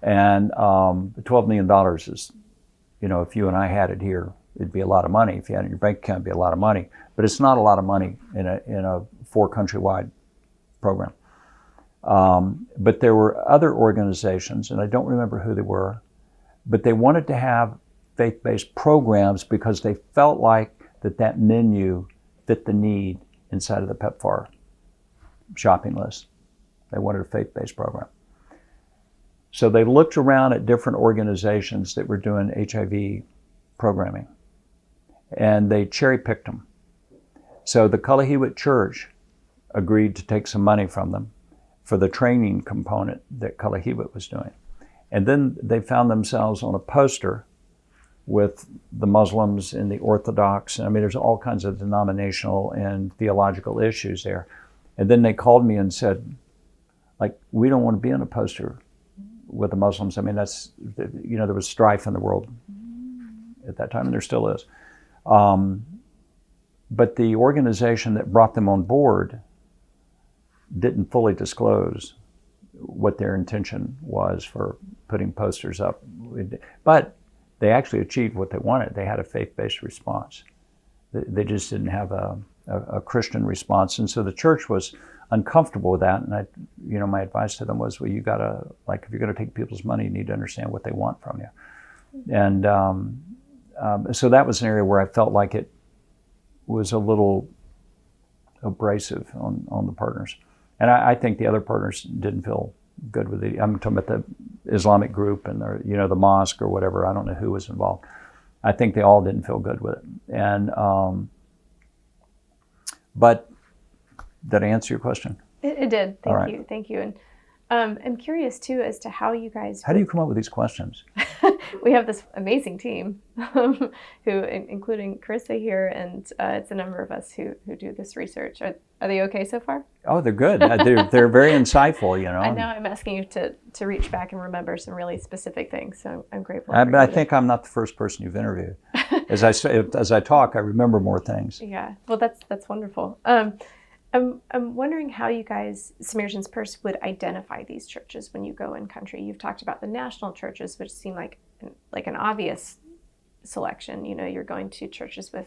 And $12 million is, if you and I had it here, it'd be a lot of money. If you had it in your bank account, it'd be a lot of money. But it's not a lot of money in a 4 countrywide program. But there were other organizations, and I don't remember who they were, but they wanted to have faith-based programs because they felt like that menu fit the need inside of the PEPFAR shopping list. They wanted a faith-based program. So they looked around at different organizations that were doing HIV programming, and they cherry-picked them. So the Kalahewit Church agreed to take some money from them for the training component that Kalahewit was doing. And then they found themselves on a poster with the Muslims and the Orthodox. I mean, there's all kinds of denominational and theological issues there. And then they called me and said, we don't want to be on a poster with the Muslims. I mean, that's, there was strife in the world at that time, and there still is. But the organization that brought them on board didn't fully disclose what their intention was for putting posters up. But they actually achieved what they wanted. They had a faith-based response. They just didn't have a Christian response. And so the church was uncomfortable with that. And my advice to them was, well, you gotta, like, if you're gonna take people's money, you need to understand what they want from you. And so that was an area where I felt like it was a little abrasive on the partners. And I think the other partners didn't feel good with it. I'm talking about the Islamic group and the mosque or whatever. I don't know who was involved. I think they all didn't feel good with it. And but did I answer your question? It did. Thank you. And I'm curious too as to how you guys. How do you come up with these questions? We have this amazing team, who, including Carissa here, and it's a number of us who do this research. Are they okay so far? Oh, they're good. They're very insightful. I know I'm asking you to reach back and remember some really specific things, so I'm grateful. But I think I'm not the first person you've interviewed. As I talk, I remember more things. Yeah, well, that's wonderful. I'm wondering how you guys, Samaritan's Purse, would identify these churches when you go in country. You've talked about the national churches, which seem like an obvious selection. You're going to churches with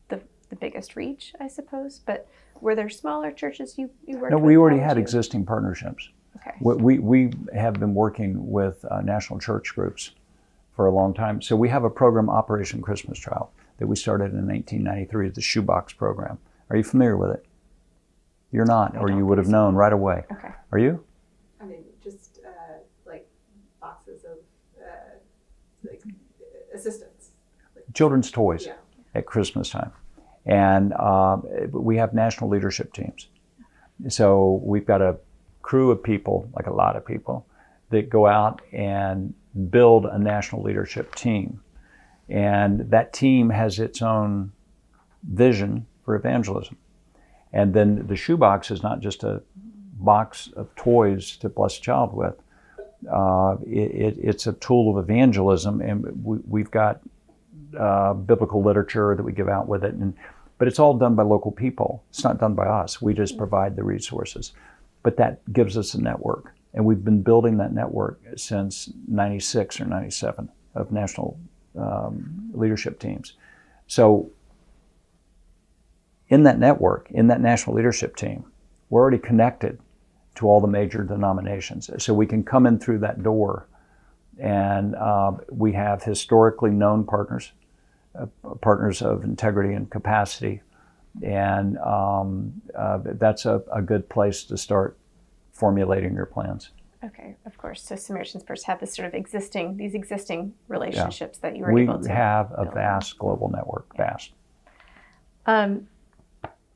the biggest reach, I suppose. But were there smaller churches you worked with? No, we already had existing partnerships. Okay. We have been working with national church groups for a long time. So we have a program, Operation Christmas Child, that we started in 1993, the Shoebox program. Are you familiar with it? You're not, or you would have known right away. Okay. Are you? I mean, just like boxes of like assistance. Children's toys Yeah. at Christmas time. And we have national leadership teams. So we've got a crew of people, like a lot of people, that go out and build a national leadership team. And that team has its own vision for evangelism. And then the shoebox is not just a box of toys to bless a child with. It's a tool of evangelism, and we've got biblical literature that we give out with it. But it's all done by local people. It's not done by us. We just provide the resources. But that gives us a network. And we've been building that network since 96 or 97 of national leadership teams. So in that network, in that national leadership team, we're already connected to all the major denominations. So we can come in through that door, and we have historically known partners, partners of integrity and capacity, and that's a good place to start formulating your plans. Okay, of course. So Samaritan's Purse have this sort of existing relationships that you were able to. We have a vast global network, vast.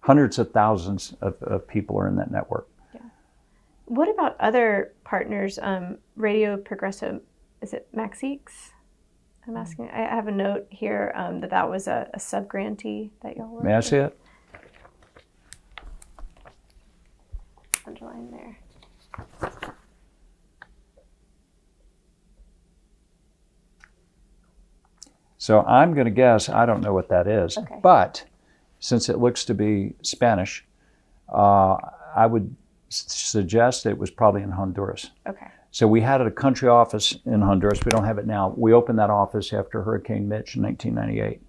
Hundreds of thousands of people are in that network. Yeah. What about other partners? Radio Progresso, is it Maxix? I'm asking. I have a note here that was a sub-grantee that y'all worked with. May I see it? Underline there. So I'm going to guess, I don't know what that is, okay. But since it looks to be Spanish, I would suggest it was probably in Honduras. Okay. So we had a country office in Honduras. We don't have it now. We opened that office after Hurricane Mitch in 1998.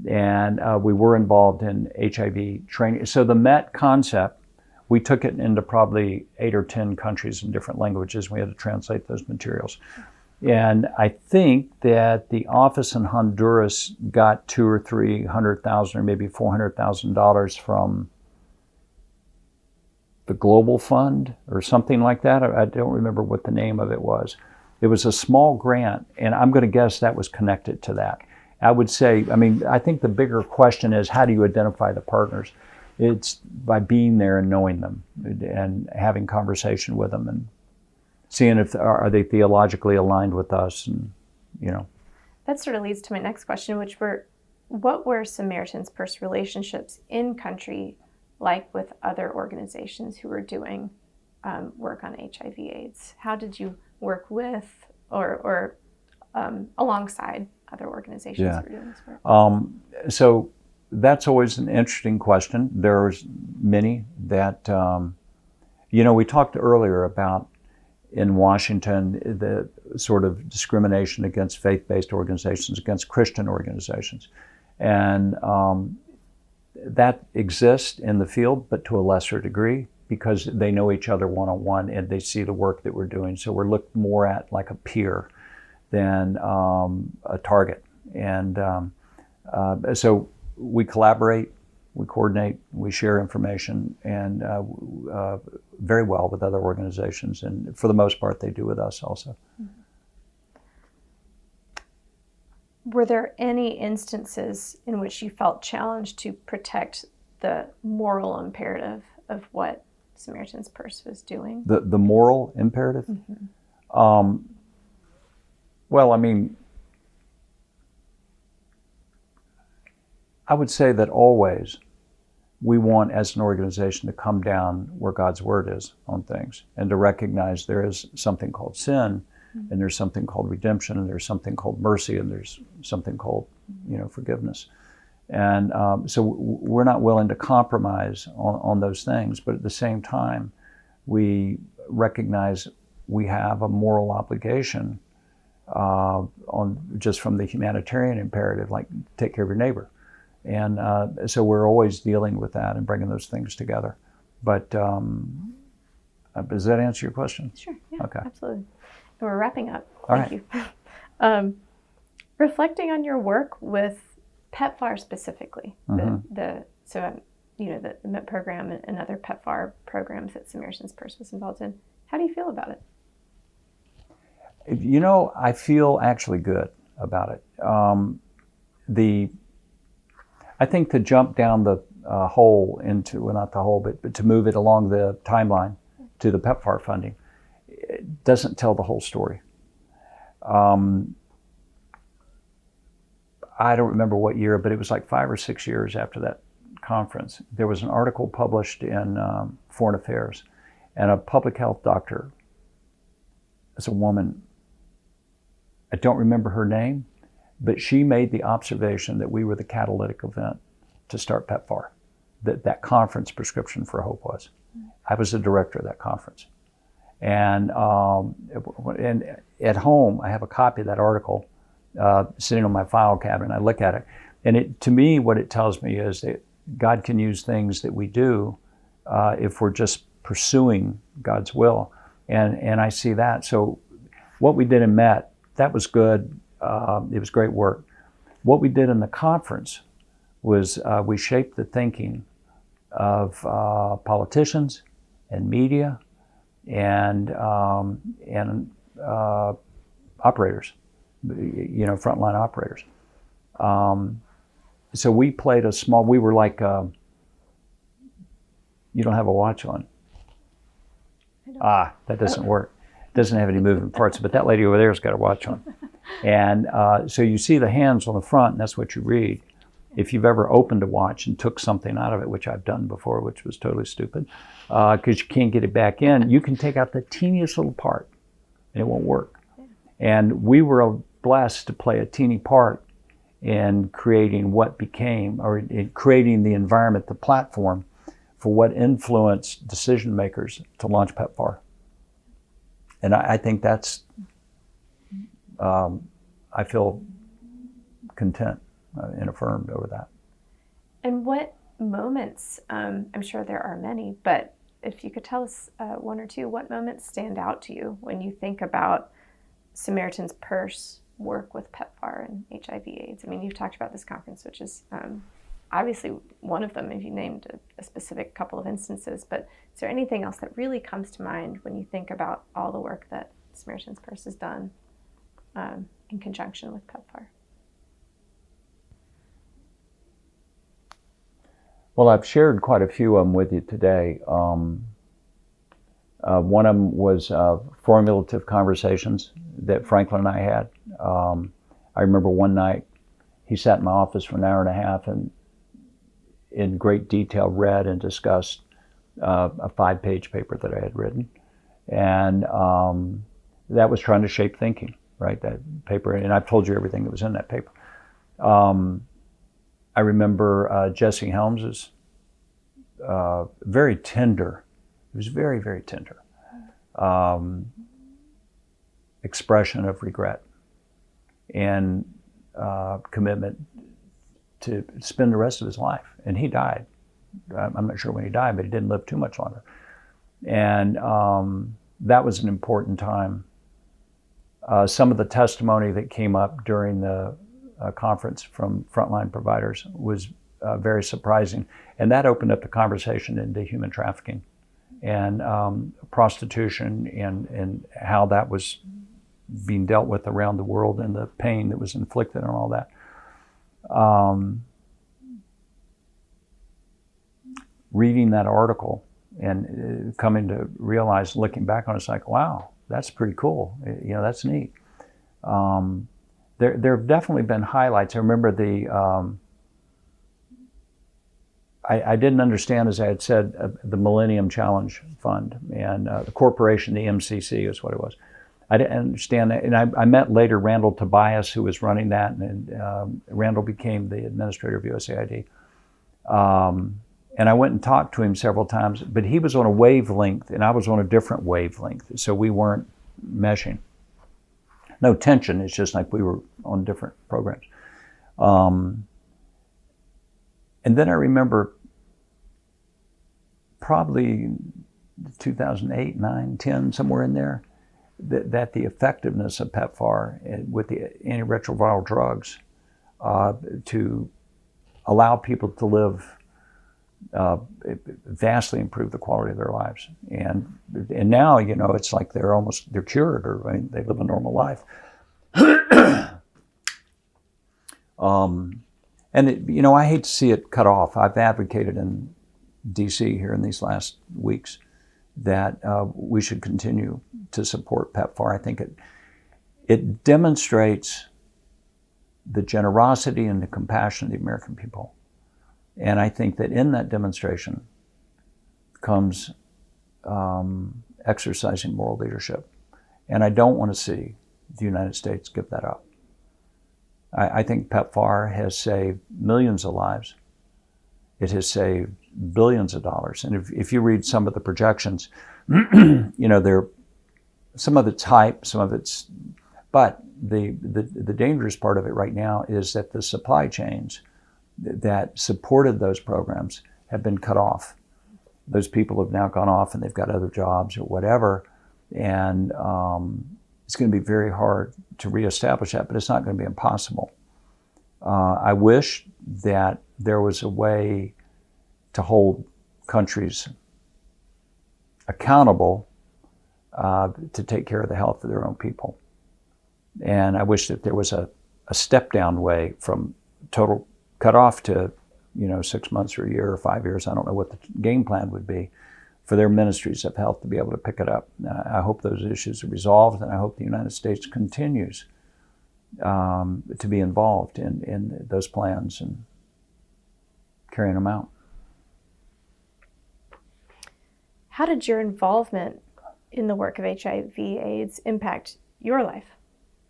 And we were involved in HIV training. So the MET concept, we took it into probably 8 or 10 countries in different languages. We had to translate those materials. And I think that the office in Honduras got $200,000 or $300,000 or maybe $400,000 from the Global Fund or something like that. I don't remember what the name of it was. It was a small grant, and I'm going to guess that was connected to that. I would say, I think the bigger question is, how do you identify the partners? It's by being there and knowing them and having conversation with them and seeing if are they theologically aligned with us, and That sort of leads to my next question, which what were Samaritan's Purse relationships in country like with other organizations who were doing work on HIV/AIDS? How did you work with or alongside other organizations who were doing this work? So that's always an interesting question. There's many that, we talked earlier about in Washington, the sort of discrimination against faith-based organizations, against Christian organizations. And that exists in the field, but to a lesser degree, because they know each other one-on-one and they see the work that we're doing. So we're looked more at like a peer than a target. And so we collaborate, we coordinate, we share information, and very well with other organizations. And for the most part, they do with us also. Were there any instances in which you felt challenged to protect the moral imperative of what Samaritan's Purse was doing? The moral imperative? Well, I mean, I would say that always we want, as an organization, to come down where God's word is on things and to recognize there is something called sin, and there's something called redemption, and there's something called mercy, and there's something called, forgiveness. And so we're not willing to compromise on those things, but at the same time, we recognize we have a moral obligation on just from the humanitarian imperative, like take care of your neighbor. And so we're always dealing with that and bringing those things together. But does that answer your question? Sure, yeah, okay. Absolutely. And we're wrapping up. All Thank you. Reflecting on your work with PEPFAR specifically, the MIP program and other PEPFAR programs that Samaritan's Purse was involved in, how do you feel about it? I feel actually good about it. I think to jump down the hole into, well, not the hole, but to move it along the timeline to the PEPFAR funding, it doesn't tell the whole story. I don't remember what year, but it was like 5 or 6 years after that conference. There was an article published in Foreign Affairs, and a public health doctor, as a woman, I don't remember her name, but she made the observation that we were the catalytic event to start PEPFAR, that conference Prescription for Hope was. I was the director of that conference. And at home, I have a copy of that article sitting on my file cabinet. I look at it, and to me, what it tells me is that God can use things that we do if we're just pursuing God's will. And I see that. So what we did in MET, that was good. It was great work. What we did in the conference was we shaped the thinking of politicians and media and operators, frontline operators. So we played we were like, you don't have a watch on. That doesn't work. It doesn't have any moving parts, but that lady over there has got a watch on. And so you see the hands on the front, and that's what you read. If you've ever opened a watch and took something out of it, which I've done before, which was totally stupid, because you can't get it back in, you can take out the teeniest little part, and it won't work. And we were blessed to play a teeny part in creating what became, or in creating the environment, the platform, for what influenced decision makers to launch PEPFAR. And I think that's, I feel content and affirmed over that. And what moments, I'm sure there are many, but if you could tell us one or two, what moments stand out to you when you think about Samaritan's Purse work with PEPFAR and HIV/AIDS? I mean, you've talked about this conference, which is obviously one of them, if you named a specific couple of instances, but is there anything else that really comes to mind when you think about all the work that Samaritan's Purse has done in conjunction with PEPFAR? Well, I've shared quite a few of them with you today. One of them was formulative conversations that Franklin and I had. I remember one night he sat in my office for an hour and a half and in great detail read and discussed a 5-page paper that I had written. And that was trying to shape thinking, right? That paper, and I've told you everything that was in that paper. I remember Jesse Helms's very tender. It was very, very tender. expression of regret and commitment to spend the rest of his life. And he died. I'm not sure when he died, but he didn't live too much longer. And that was an important time. Some of the testimony that came up during the conference from frontline providers was very surprising. And that opened up the conversation into human trafficking and prostitution and how that was being dealt with around the world and the pain that was inflicted and all that. Reading that article and coming to realize, looking back on it, it's like, wow, that's pretty cool. You know, that's neat. There have definitely been highlights. I remember I didn't understand, as I had said, the Millennium Challenge Fund and the corporation, the MCC is what it was. I didn't understand that. And I met later Randall Tobias, who was running that, and Randall became the administrator of USAID. And I went and talked to him several times, but he was on a wavelength and I was on a different wavelength. So we weren't meshing. No tension, it's just like we were on different programs. And then I remember probably 2008, 9, 10, somewhere in there, that the effectiveness of PEPFAR with the antiretroviral drugs to allow people to live vastly improve the quality of their lives. And now, you know, it's like they're cured, or right? They live a normal life. You know, I hate to see it cut off. I've advocated in DC here in these last weeks that we should continue to support PEPFAR. I think it demonstrates the generosity and the compassion of the American people. And I think that in that demonstration comes exercising moral leadership. And I don't want to see the United States give that up. I think PEPFAR has saved millions of lives. It has saved billions of dollars. And if you read some of the projections, you know, some of it's hype, some of it's, but the dangerous part of it right now is that the supply chains that supported those programs have been cut off. Those people have now gone off and they've got other jobs or whatever. And it's going to be very hard to reestablish that, but it's not going to be impossible. I wish that there was a way to hold countries accountable to take care of the health of their own people. And I wish that there was a step down way from total cut off to, you know, 6 months or a year or 5 years. I don't know what the game plan would be for their ministries of health to be able to pick it up. I hope those issues are resolved, and I hope the United States continues to be involved in those plans and carrying them out. How did your involvement in the work of HIV/AIDS impact your life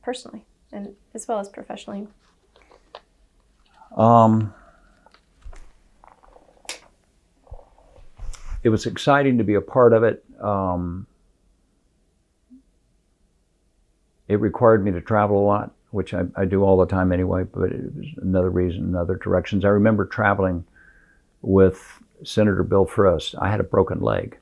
personally and as well as professionally? It was exciting to be a part of it. It required me to travel a lot, which I do all the time anyway, but it was another reason in other directions. I remember traveling with Senator Bill Frist. I had a broken leg.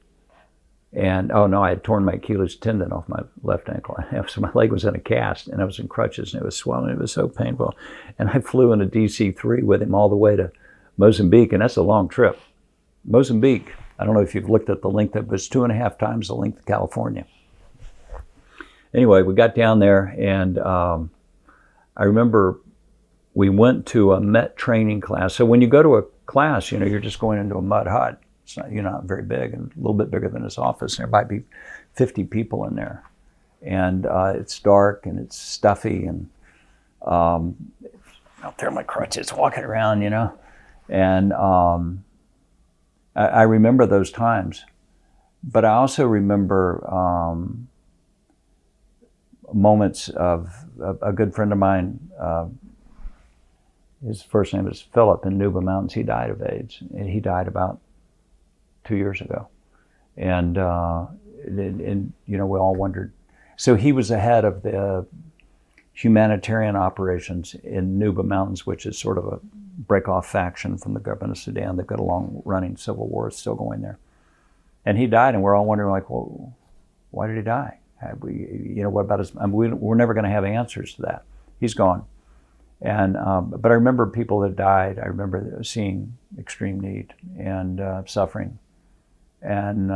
And, I had torn my Achilles tendon off my left ankle. So my leg was in a cast, and I was in crutches, and it was swelling. It was so painful. And I flew in a DC-3 with him all the way to Mozambique, and that's a long trip. Mozambique, I don't know if you've looked at the length, it was 2.5 times the length of California. Anyway, we got down there, and I remember we went to a MET training class. So when you go to a class, you know, you're just going into a mud hut. It's not, you're not very big, and a little bit bigger than his office. There might be 50 people in there. And it's dark and it's stuffy, and out there in my crutches walking around, you know. And I remember those times. But I also remember moments of a good friend of mine, his first name is Philip, in Nuba Mountains. He died of AIDS, and he died about 2 years ago. And you know, we all wondered, So he was the head of the humanitarian operations in Nuba Mountains, which is sort of a break-off faction from the government of Sudan. They've got a long-running civil war still going there. And he died, and we're all wondering, like, well, why did he die? What about his? We're never going to have answers to that. He's gone. And but I remember people that died. I remember seeing extreme need and suffering, and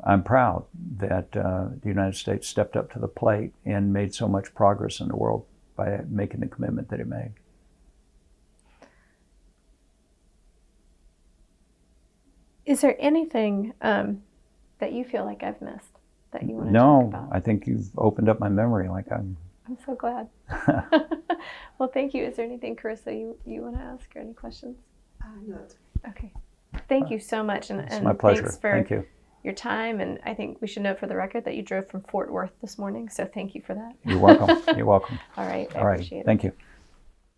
I'm proud that the United States stepped up to the plate and made so much progress in the world by making the commitment that it made. Is there anything that you feel like I've missed that you want to talk about? No, I think you've opened up my memory. I'm so glad. Well, thank you. Is there anything, Carissa, you want to ask or any questions? No, that's okay. Thank you so much. It's my pleasure. Thanks for Thank you. Your time. And I think we should note for the record that you drove from Fort Worth this morning. So thank you for that. You're welcome. You're welcome. All right. I All right. appreciate it. Thank you.